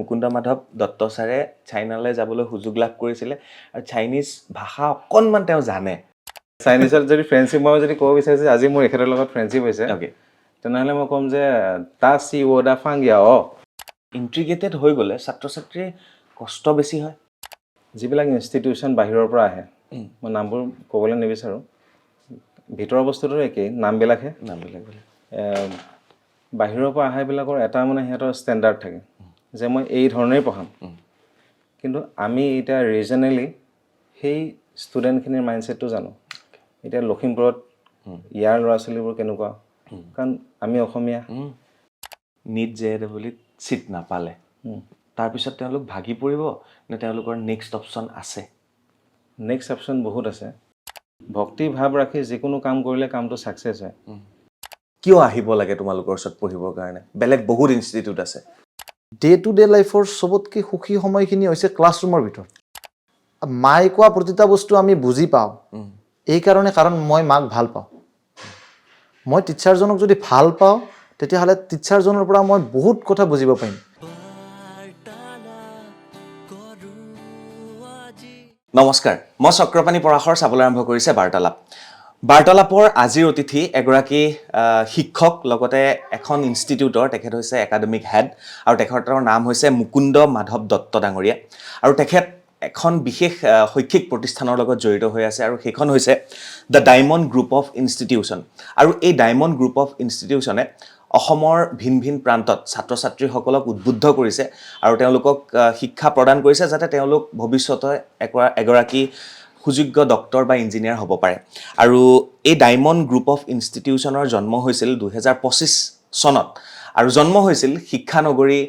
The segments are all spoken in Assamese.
মুকুন্দ মাধৱ দত্ত ছাৰে চাইনালৈ যাবলৈ সুযোগ লাভ কৰিছিলে আৰু চাইনিজ ভাষা অকণমান তেওঁ জানে চাইনিজত যদি ফ্ৰেণ্ডশ্বিপ মই যদি ক'ব বিচাৰিছে আজি মোৰ এখেতৰ লগত ফ্ৰেণ্ডশ্বিপ হৈছে তেনেহ'লে মই ক'ম যে তা চি ৱ'ডা ফাংগিয়া ইণ্টিগ্ৰেটেড হৈ গ'লে ছাত্ৰ ছাত্ৰীৰ কষ্ট বেছি হয় যিবিলাক ইনষ্টিটিউশ্যন বাহিৰৰ পৰা আহে মই নামবোৰ ক'বলৈ নিবিচাৰোঁ ভিতৰৰ বস্তুটো একেই নামবিলাকহে বাহিৰৰ পৰা অহাবিলাকৰ এটা মানে সিহঁতৰ ষ্টেণ্ডাৰ্ড থাকে যে মই এই ধৰণেই পঢ়াম কিন্তু আমি এতিয়া ৰিজনেলি সেই ষ্টুডেণ্টখিনিৰ মাইণ্ডছেটটো জানো এতিয়া লখিমপুৰত ইয়াৰ ল'ৰা ছোৱালীবোৰ কেনেকুৱা কাৰণ আমি অসমীয়া নিট JEE চিট নাপালে তাৰপিছত তেওঁলোক ভাগি পৰিব নে তেওঁলোকৰ নেক্সট অপশ্যন আছে নেক্সট অপশ্যন বহুত আছে ভক্তি ভাৱ ৰাখি যিকোনো কাম কৰিলে কামটো ছাকচেছ হয় কিয় আহিব লাগে তোমালোকৰ ওচৰত পঢ়িবৰ কাৰণে বেলেগ বহুত ইনষ্টিটিউট আছে ডে টু ডে লাইফৰ চবতকৈ সুখী সময়খিনি হৈছে ক্লাছৰুমৰ ভিতৰত মায়ে কোৱা প্ৰতিটা বস্তু আমি বুজি পাওঁ এইকাৰণে কাৰণ মই মাক ভাল পাওঁ মই টিচাৰজনক যদি ভাল পাওঁ তেতিয়াহ'লে টিচাৰজনৰ পৰা মই বহুত কথা বুজিব পাৰিম নমস্কাৰ মই চক্ৰপাণী পৰাশৰ চাবলৈ আৰম্ভ কৰিছে বাৰ্তালাপৰ আজিৰ অতিথি এগৰাকী শিক্ষক লগতে এখন ইনষ্টিটিউটৰ তেখেত হৈছে একাডেমিক হেড আৰু তেখেতৰ নাম হৈছে মুকুন্দ মাধৱ দত্ত ডাঙৰীয়া আৰু তেখেত এখন বিশেষ শৈক্ষিক প্ৰতিষ্ঠানৰ লগত জড়িত হৈ আছে আৰু সেইখন হৈছে the diamond group of institution আৰু এই ডায়মণ্ড গ্ৰুপ অফ ইনষ্টিটিউশ্যনে অসমৰ ভিন ভিন প্ৰান্তত ছাত্ৰ ছাত্ৰীসকলক উদ্বুদ্ধ কৰিছে আৰু তেওঁলোকক শিক্ষা প্ৰদান কৰিছে যাতে তেওঁলোক ভৱিষ্যতে এগৰাকী সুযোগ্য ডক্টৰ বা ইঞ্জিনিয়াৰ হ'ব পাৰে আৰু এই ডায়মণ্ড গ্ৰুপ অফ ইনষ্টিটিউশ্যনৰ জন্ম হৈছিল 2025 চনত আৰু জন্ম হৈছিল শিক্ষানগৰী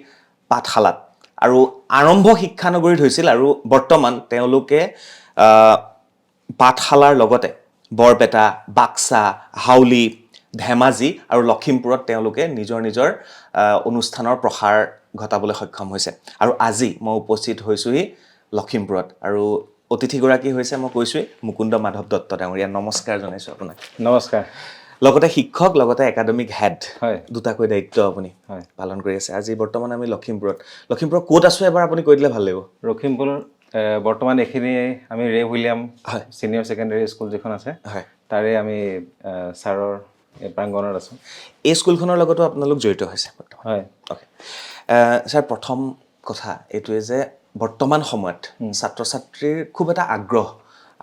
পাঠশালাত আৰু আৰম্ভ শিক্ষানগৰীত হৈছিল আৰু বৰ্তমান তেওঁলোকে পাঠশালাৰ লগতে বৰপেটা বাক্সা হাউলি ধেমাজি আৰু লখিমপুৰত তেওঁলোকে নিজৰ অনুষ্ঠানৰ প্ৰসাৰ ঘটাবলৈ সক্ষম হৈছে আৰু আজি মই উপস্থিত হৈছোহি লখিমপুৰত আৰু অতিথিগৰাকী হৈছে মই কৈছোঁৱেই মুকুন্দ মাধৱ দত্ত ডাঙৰীয়া নমস্কাৰ জনাইছোঁ আপোনাক নমস্কাৰ লগতে শিক্ষক লগতে একাডেমিক হেড হয় দুটাকৈ দায়িত্ব আপুনি হয় পালন কৰি আছে আজি বৰ্তমান আমি লখিমপুৰত ক'ত আছোঁ এবাৰ আপুনি কৈ দিলে ভাল লাগিব লখিমপুৰ বৰ্তমান এইখিনি আমি ৰে উইলিয়াম হয় ছিনিয়ৰ ছেকেণ্ডেৰী স্কুল যিখন আছে হয় তাৰে আমি ছাৰৰ প্ৰাংগণত আছোঁ এই স্কুলখনৰ লগতো আপোনালোক জড়িত হৈছে বৰ্তমান হয় অ'কে ছাৰ প্ৰথম কথা এইটোৱে যে বৰ্তমান সময়ত ছাত্ৰ ছাত্ৰীৰ খুব এটা আগ্ৰহ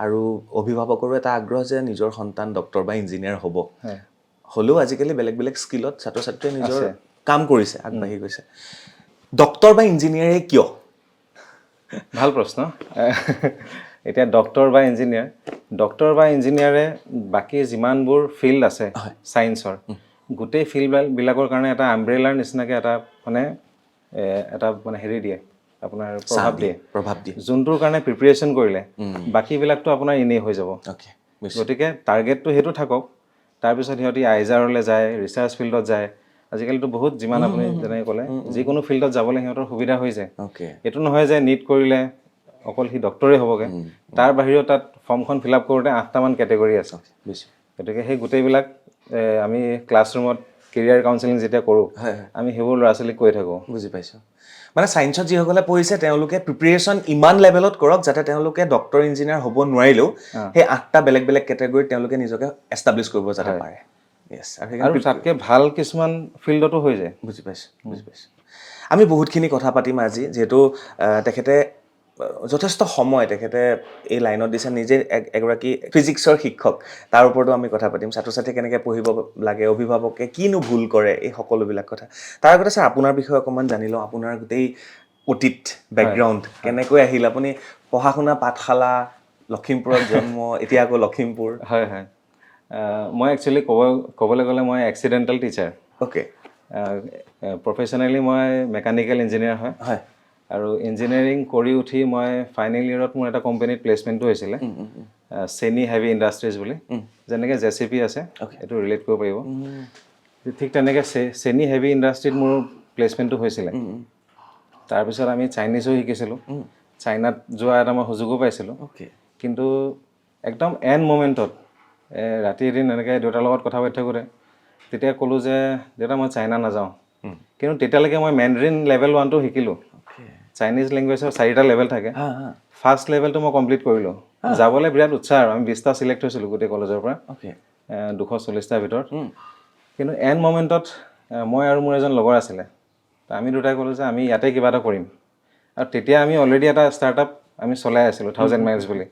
আৰু অভিভাৱকৰো এটা আগ্ৰহ যে নিজৰ সন্তান ডক্টৰ বা ইঞ্জিনিয়াৰ হ'ব হ'লেও আজিকালি বেলেগ বেলেগ স্কিলত ছাত্ৰ ছাত্ৰীয়ে নিজৰ কাম কৰিছে আগবাঢ়ি গৈছে ডক্টৰ বা ইঞ্জিনিয়াৰে কিয় ভাল প্ৰশ্ন এতিয়া ডক্টৰ বা ইঞ্জিনিয়াৰে বাকী যিমানবোৰ ফিল্ড আছে ছায়েন্সৰ গোটেই ফিল্ডবিলাকৰ কাৰণে এটা আমব্ৰেলাৰ নিচিনাকৈ এটা মানে হেৰি দিয়ে আপোনাৰ প্ৰভাৱ দিয়ে যোনটোৰ কাৰণে প্ৰিপেৰেশ্যন কৰিলে বাকীবিলাকতো আপোনাৰ এনেই হৈ যাব গতিকে টাৰ্গেটটো সেইটো থাকক তাৰপিছত সিহঁতি আইজাৰলৈ যায় ৰিচাৰ্চ ফিল্ডত যায় আজিকালিতো বহুত যিমান আপুনি যেনেকৈ ক'লে যিকোনো ফিল্ডত যাবলৈ সিহঁতৰ সুবিধা হৈ যায় এইটো নহয় যে নিট কৰিলে অকল সি ডক্টৰেই হ'বগৈ তাৰ বাহিৰেও তাত ফৰ্মখন ফিল আপ কৰোঁতে 8টামান কেটেগৰী আছে গতিকে সেই গোটেইবিলাক আমি ক্লাছৰুমত কেৰিয়াৰ কাউন্সেলিং যেতিয়া কৰোঁ আমি সেইবোৰ ল'ৰা ছোৱালীক কৈ থাকোঁ বুজি পাইছোঁ মানে ছায়েন্সত যিসকলে পঢ়িছে তেওঁলোকে প্ৰিপেৰেশ্যন ইমান লেভেলত কৰক যাতে তেওঁলোকে ডক্টৰ ইঞ্জিনিয়াৰ হ'ব নোৱাৰিলেও সেই 8টা বেলেগ বেলেগ কেটেগৰীত তেওঁলোকে নিজকে এষ্টাব্লিছ কৰিব যাতে পাৰে আৰু তাতকৈ ভাল কিছুমান ফিল্ডতো হৈ যায় বুজি পাইছোঁ আমি বহুতখিনি কথা পাতিম আজি যিহেতু তেখেতে যথেষ্ট সময় তেখেতে এই লাইনত দিছে নিজে এগৰাকী ফিজিক্সৰ শিক্ষক তাৰ ওপৰতো আমি কথা পাতিম ছাত্ৰ ছাত্ৰীয়ে কেনেকৈ পঢ়িব লাগে অভিভাৱকে কিনো ভুল কৰে এই সকলোবিলাক কথা তাৰ আগতে ছাৰ আপোনাৰ বিষয়ে অকণমান জানি লওঁ আপোনাৰ গোটেই অতীত বেকগ্ৰাউণ্ড কেনেকৈ আহিল আপুনি পঢ়া শুনা পাঠশালা লখিমপুৰত জন্ম এতিয়া আকৌ লখিমপুৰ হয় মই একচুৱেলি ক'বলৈ গ'লে মই এক্সিডেণ্টেল টিচাৰ অ'কে প্ৰফেশ্যনেলি মই মেকানিকেল ইঞ্জিনিয়াৰ হয় আৰু ইঞ্জিনিয়াৰিং কৰি উঠি মই ফাইনেল ইয়েৰত মোৰ এটা কোম্পানীত প্লেচমেণ্টটো হৈছিলে চেনি হেভি ইণ্ডাষ্ট্ৰিজ বুলি যেনেকৈ JCP আছে এইটো ৰিলেট কৰিব পাৰিব ঠিক তেনেকৈ চেনি হেভি ইণ্ডাষ্ট্ৰিত মোৰ প্লেচমেণ্টটো হৈছিলে তাৰপিছত আমি চাইনিজো শিকিছিলোঁ চাইনাত যোৱা এটা মই সুযোগো পাইছিলোঁ কিন্তু একদম এণ্ড মমেণ্টত ৰাতি এদিন এনেকৈ দেউতাৰ লগত কথা পাতি থাকোঁতে তেতিয়া ক'লোঁ যে দেউতা মই চাইনা নাযাওঁ কিন্তু তেতিয়ালৈকে মই মেণ্ডাৰিন লেভেল 1টো শিকিলোঁ চাইনিজ লেংগুৱেজৰ 4টা লেভেল থাকে হা হা ফাৰ্ষ্ট লেভেলটো মই কমপ্লিট কৰিলোঁ যাবলৈ বিৰাট উৎসাহ আৰু আমি 20টা চিলেক্ট হৈছিলোঁ গোটেই কলেজৰ পৰা অ'কে 240টাৰ ভিতৰত কিন্তু এন মমেণ্টত মই আৰু মোৰ এজন লগৰ আছিলে আমি দুটাই ক'লোঁ যে আমি ইয়াতে কিবা এটা কৰিম আৰু তেতিয়া আমি অলৰেডি এটা ষ্টাৰ্টআপ আমি চলাই আছিলোঁ 1000 মাইলছ বুলি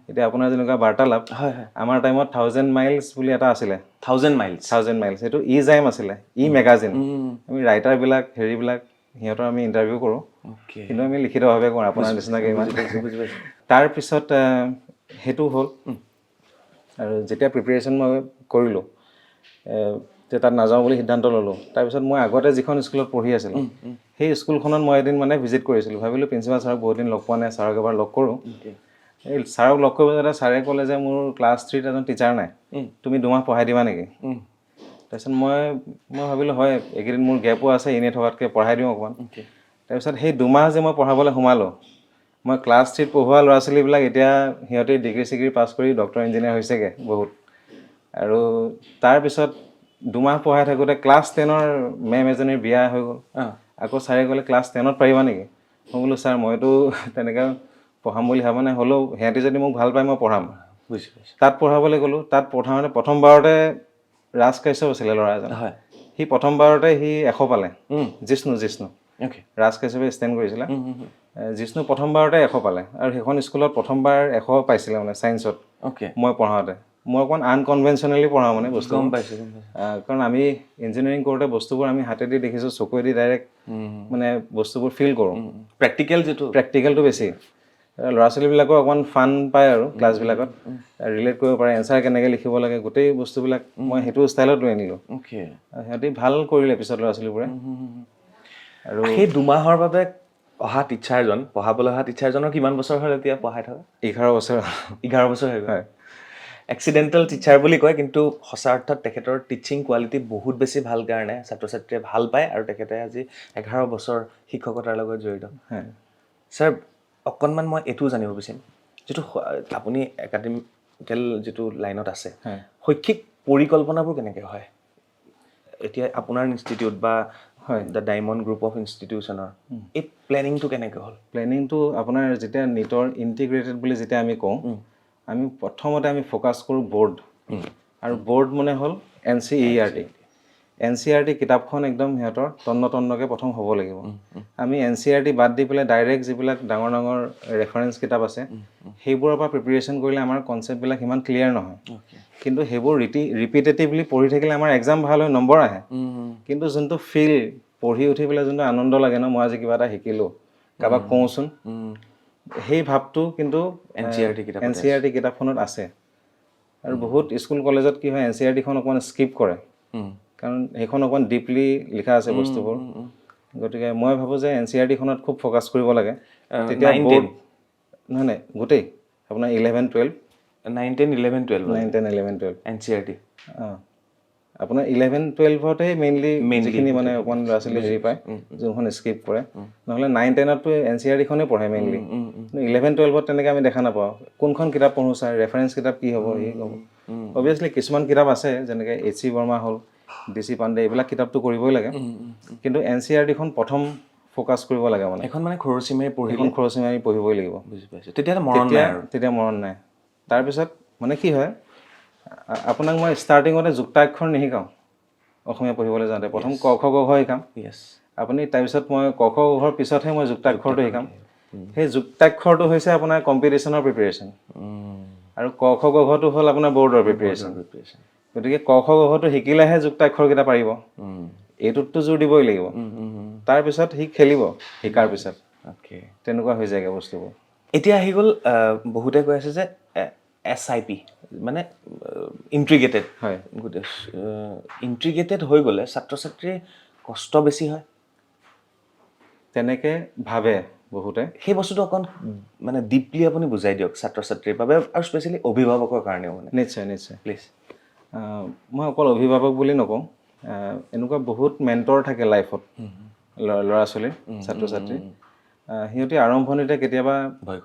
এতিয়া আপোনাৰ যেনেকুৱা বাৰ্তালাপ হয় হয় আমাৰ টাইমত 1000 মাইলছ বুলি এটা আছিলে 1000 মাইলছ 1000 মাইলছ সেইটো জাইম আছিলে মেগাজিন আমি ৰাইটাৰবিলাক হেৰিবিলাক সিহঁতৰ আমি ইণ্টাৰভিউ কৰোঁ অ'কে কিন্তু আমি লিখিতভাৱে কৰোঁ আপোনাৰ নিচিনাকৈ ইমান তাৰপিছত সেইটো হ'ল আৰু যেতিয়া প্ৰিপেৰেশ্যন মই কৰিলোঁ যে তাত নাযাওঁ বুলি সিদ্ধান্ত ল'লোঁ তাৰপিছত মই আগতে যিখন স্কুলত পঢ়ি আছিলোঁ সেই স্কুলখনত মই এদিন মানে ভিজিট কৰিছিলোঁ ভাবিলোঁ প্ৰিন্সিপাল ছাৰক বহুত দিন লগ পোৱা নাই ছাৰক এবাৰ লগ কৰোঁ এই ছাৰক লগ কৰিব যাওঁতে ছাৰে ক'লে যে মোৰ ক্লাছ 3ত এজন টিচাৰ নাই তুমি 2 মাহ পঢ়াই দিবা নেকি তাৰপিছত মই ভাবিলোঁ হয় এইকেইদিন মোৰ গেপো আছে এনেই থকাতকৈ পঢ়াই দিওঁ অকণমান তাৰপিছত সেই 2 মাহ যে মই পঢ়াবলৈ সোমালোঁ মই ক্লাছ 3ত পঢ়োৱা ল'ৰা ছোৱালীবিলাক এতিয়া সিহঁতে ডিগ্ৰী চিগ্ৰী পাছ কৰি ডক্টৰ ইঞ্জিনিয়াৰ হৈছেগৈ বহুত আৰু তাৰপিছত 2 মাহ পঢ়াই থাকোঁতে ক্লাছ 10ৰ মেম এজনীৰ বিয়া হৈ গ'ল আকৌ ছাৰে ক'লে ক্লাছ 10ত পাৰিবা নেকি মই বোলো ছাৰ মইতো তেনেকৈ পঢ়াম বুলি ভাবা নাই হ'লেও সিহঁতি যদি মোক ভাল পায় মই পঢ়াম বুজি পাইছোঁ তাত পঢ়াবলৈ গ'লোঁ তাত পঢ়াওঁতে প্ৰথমবাৰতে ৰাজ কাশ্যপ আছিলে ল'ৰা এজন হয় সি প্ৰথমবাৰতে সি 100 পালে জিষ্ণু অ'কে ৰাজ কাশ্যপে ষ্টেণ্ড কৰিছিলে জিষ্ণু প্ৰথমবাৰতে 100 পালে আৰু সেইখন স্কুলত প্ৰথমবাৰ 100 পাইছিলে মানে ছায়েন্সত অ'কে মই পঢ়াওঁতে মই অকণমান আনকনভেনশ্যনেলি পঢ়াওঁ মানে বস্তু গম পাইছোঁ কাৰণ আমি ইঞ্জিনিয়াৰিং কৰোঁতে বস্তুবোৰ আমি হাতেদি দেখিছোঁ চকুৱেদি ডাইৰেক্ট মানে বস্তুবোৰ ফিল কৰোঁ প্ৰেক্টিকেল যিটো প্ৰেক্টিকেলটো বেছি ল'ৰা ছোৱালীবিলাকৰ অকণমান ফান পায় আৰু ক্লাছবিলাকত ৰিলেট কৰিব পাৰে এনচাৰ কেনেকৈ লিখিব লাগে গোটেই বস্তুবিলাক মই সেইটো ষ্টাইলত লৈ আনিলোঁ অ'কে সিহঁতি ভাল কৰিলে পিছত ল'ৰা ছোৱালীবোৰে আৰু সেই 2 মাহৰ বাবে অহা টিচাৰজন পঢ়াবলৈ অহা টিচাৰজনৰ কিমান বছৰ হ'ল এতিয়া পঢ়াই থকা 11 বছৰ 11 বছৰ হৈ গ'ল হয় এক্সিডেণ্টেল টিচাৰ বুলি কয় কিন্তু সঁচা অৰ্থত তেখেতৰ টিচিং কোৱালিটি বহুত বেছি ভাল কাৰণে ছাত্ৰ ছাত্ৰীয়ে ভাল পায় আৰু তেখেতে আজি 11 বছৰ শিক্ষকতাৰ লগত জড়িত হয় ছাৰ অকণমান মই এইটোও জানিব বিচাৰিম যিটো আপুনি একাডেমিকেল যিটো লাইনত আছে হয় শৈক্ষিক পৰিকল্পনাবোৰ কেনেকৈ হয় এতিয়া আপোনাৰ ইনষ্টিটিউট বা হয় দ্য ডায়মণ্ড গ্ৰুপ অফ ইনষ্টিটিউশ্যনৰ এই প্লেনিংটো কেনেকৈ হ'ল প্লেনিংটো আপোনাৰ যেতিয়া নিটৰ ইণ্টিগ্ৰেটেড বুলি যেতিয়া আমি কওঁ আমি প্ৰথমতে আমি ফ'কাছ কৰোঁ বৰ্ড আৰু বৰ্ড মানে হ'ল NCERT NCERT কিতাপখন একদম সিহঁতৰ তন্নকৈ প্ৰথম হ'ব লাগিব আমি NCERT বাদ দি পেলাই ডাইৰেক্ট যিবিলাক ডাঙৰ ডাঙৰ ৰেফাৰেঞ্চ কিতাপ আছে সেইবোৰৰ পৰা প্ৰিপেৰেশ্যন কৰিলে আমাৰ কনচেপ্টবিলাক সিমান ক্লিয়াৰ নহয় কিন্তু সেইবোৰ ৰিপিটেটিভলি পঢ়ি থাকিলে আমাৰ এক্সাম ভাল হৈ নম্বৰ আহে কিন্তু যোনটো ফিল পঢ়ি উঠি পেলাই যোনটো আনন্দ লাগে ন মই আজি কিবা এটা শিকিলোঁ কাৰোবাক কওঁচোন সেই ভাৱটো কিন্তু NCERT কিতাপখনত আছে আৰু বহুত স্কুল কলেজত কি হয় NCERTখন অকণমান স্কিপ কৰে কাৰণ সেইখন অকণমান ডিপলি লিখা আছে বস্তুবোৰ গতিকে মই ভাবোঁ যে NCERTখনত খুব ফ'কাছ কৰিব লাগে তেতিয়া বৰ্ড নহয় গোটেই আপোনাৰ 11, 12 9, 10, 11, 12 9, 10, 11, 12 NCERT অঁ আপোনাৰ 11, 12তে মেইনলি যিখিনি মানে অকণমান ল'ৰা ছোৱালী হেৰি পায় যোনখন স্কিপ কৰে নহ'লে 9, 10ততো NCERTখনেই পঢ়ে মেইনলি 11, 12ত তেনেকৈ আমি দেখা নাপাওঁ কোনখন কিতাপ পঢ়োঁ ছাৰ ৰেফাৰেঞ্চ কিতাপ কি হ'ব কি হ'ব অভিয়াছলি কিছুমান কিতাপ আছে যেনেকৈ H.C. বৰ্মা হ'ল D.C. পাণ্ডে এইবিলাক কিতাপটো কৰিবই লাগে কিন্তু NCERTখন প্ৰথম ফ'কাছ কৰিব লাগে মানে এখন মানে খৰচী মাৰি সেইখন খৰচী মাৰি পঢ়িবই লাগিব বুজি পাইছোঁ তেতিয়া মৰণ নাই তাৰপিছত মানে কি হয় আপোনাক মই ষ্টাৰ্টিঙতে যুক্তাক্ষৰ নিশিকাওঁ অসমীয়া পঢ়িবলৈ যাওঁতে প্ৰথম ক খ গ ঘ শিকাম আপুনি তাৰপিছত মই ক খ গ ঘৰ পিছতহে মই যুক্তাক্ষৰটো শিকাম সেই যুক্তাক্ষৰটো হৈছে আপোনাৰ কম্পিটিশ্যনৰ প্ৰিপেৰেশ্যন আৰু ক খ গ ঘটো হ'ল আপোনাৰ বৰ্ডৰ প্ৰিপেৰেশ্যন গতিকে ক খ গ ঘটো শিকিলেহে যুক্তাক্ষৰকেইটা পাৰিব এইটোততো জোৰ দিবই লাগিব তাৰপিছত সি খেলিব শিকাৰ পিছত তেনেকুৱা হৈ যায়গৈ বস্তুবোৰ এতিয়া আহি গ'ল বহুতে কৈ আছে যে SIP মানে ইণ্টিগ্ৰেটেড হয় গোটেই ইণ্টিগ্ৰেটেড হৈ গ'লে ছাত্ৰ ছাত্ৰীৰ কষ্ট বেছি হয় তেনেকৈ ভাবে বহুতে সেই বস্তুটো অকণ মানে ডিপলি আপুনি বুজাই দিয়ক ছাত্ৰ ছাত্ৰীৰ বাবে আৰু স্পেচিয়েলি অভিভাৱকৰ কাৰণেও মানে নিশ্চয় প্লিজ মই অকল অভিভাৱক বুলি নকওঁ এনেকুৱা বহুত মেণ্টৰ থাকে লাইফত ল'ৰা ছোৱালীৰ ছাত্ৰ ছাত্ৰী সিহঁতি আৰম্ভণিতে কেতিয়াবা ভয়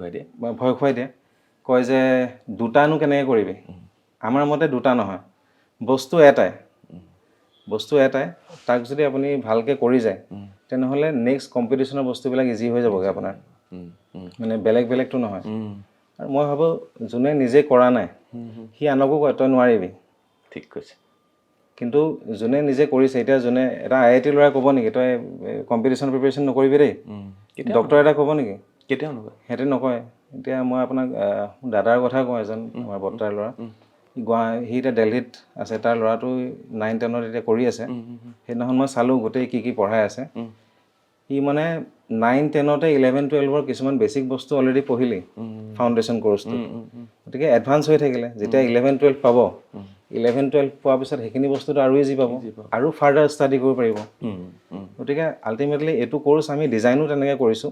খুৱাই দিয়ে কয় যে দুটানো কেনেকৈ কৰিবি আমাৰ মতে দুটা নহয় বস্তু এটাই বস্তু এটাই তাক যদি আপুনি ভালকৈ কৰি যায় তেনেহ'লে নেক্সট কম্পিটিশ্যনৰ বস্তুবিলাক ইজি হৈ যাবগৈ আপোনাৰ মানে বেলেগ বেলেগটো নহয় আৰু মই ভাবোঁ যোনে নিজে কৰা নাই সি আনকো কয় তই নোৱাৰিবি ঠিক কৈছে কিন্তু যোনে নিজে কৰিছে এতিয়া যোনে এটা IIT ল'ৰাই ক'ব নেকি তই কম্পিটিশ্যন প্ৰিপেৰেশ্যন নকৰিবি দেই ডক্টৰ এটা ক'ব নেকি কেতিয়াও নকয় সিহঁতে নকয় এতিয়া মই আপোনাক দাদাৰ কথা কওঁ এজন আমাৰ বৰ্তাৰ ল'ৰা সি এতিয়া দিল্লীত আছে তাৰ ল'ৰাটো 9-10ত এতিয়া কৰি আছে সেইদিনাখন মই চালোঁ গোটেই কি পঢ়াই আছে সি মানে 9-10তে 11-12ৰ কিছুমান বেছিক বস্তু অলৰেডি পঢ়িলেই ফাউণ্ডেশ্যন কৰ্চটো গতিকে এডভান্স হৈ থাকিলে যেতিয়া 11-12 পাব 11-12 পোৱাৰ পিছত সেইখিনি বস্তুটো আৰু ইজি পাব আৰু ফাৰ্ডাৰ ষ্টাডি কৰিব পাৰিব গতিকে আল্টিমেটলি এইটো কৰ্চ আমি ডিজাইনো তেনেকৈ কৰিছোঁ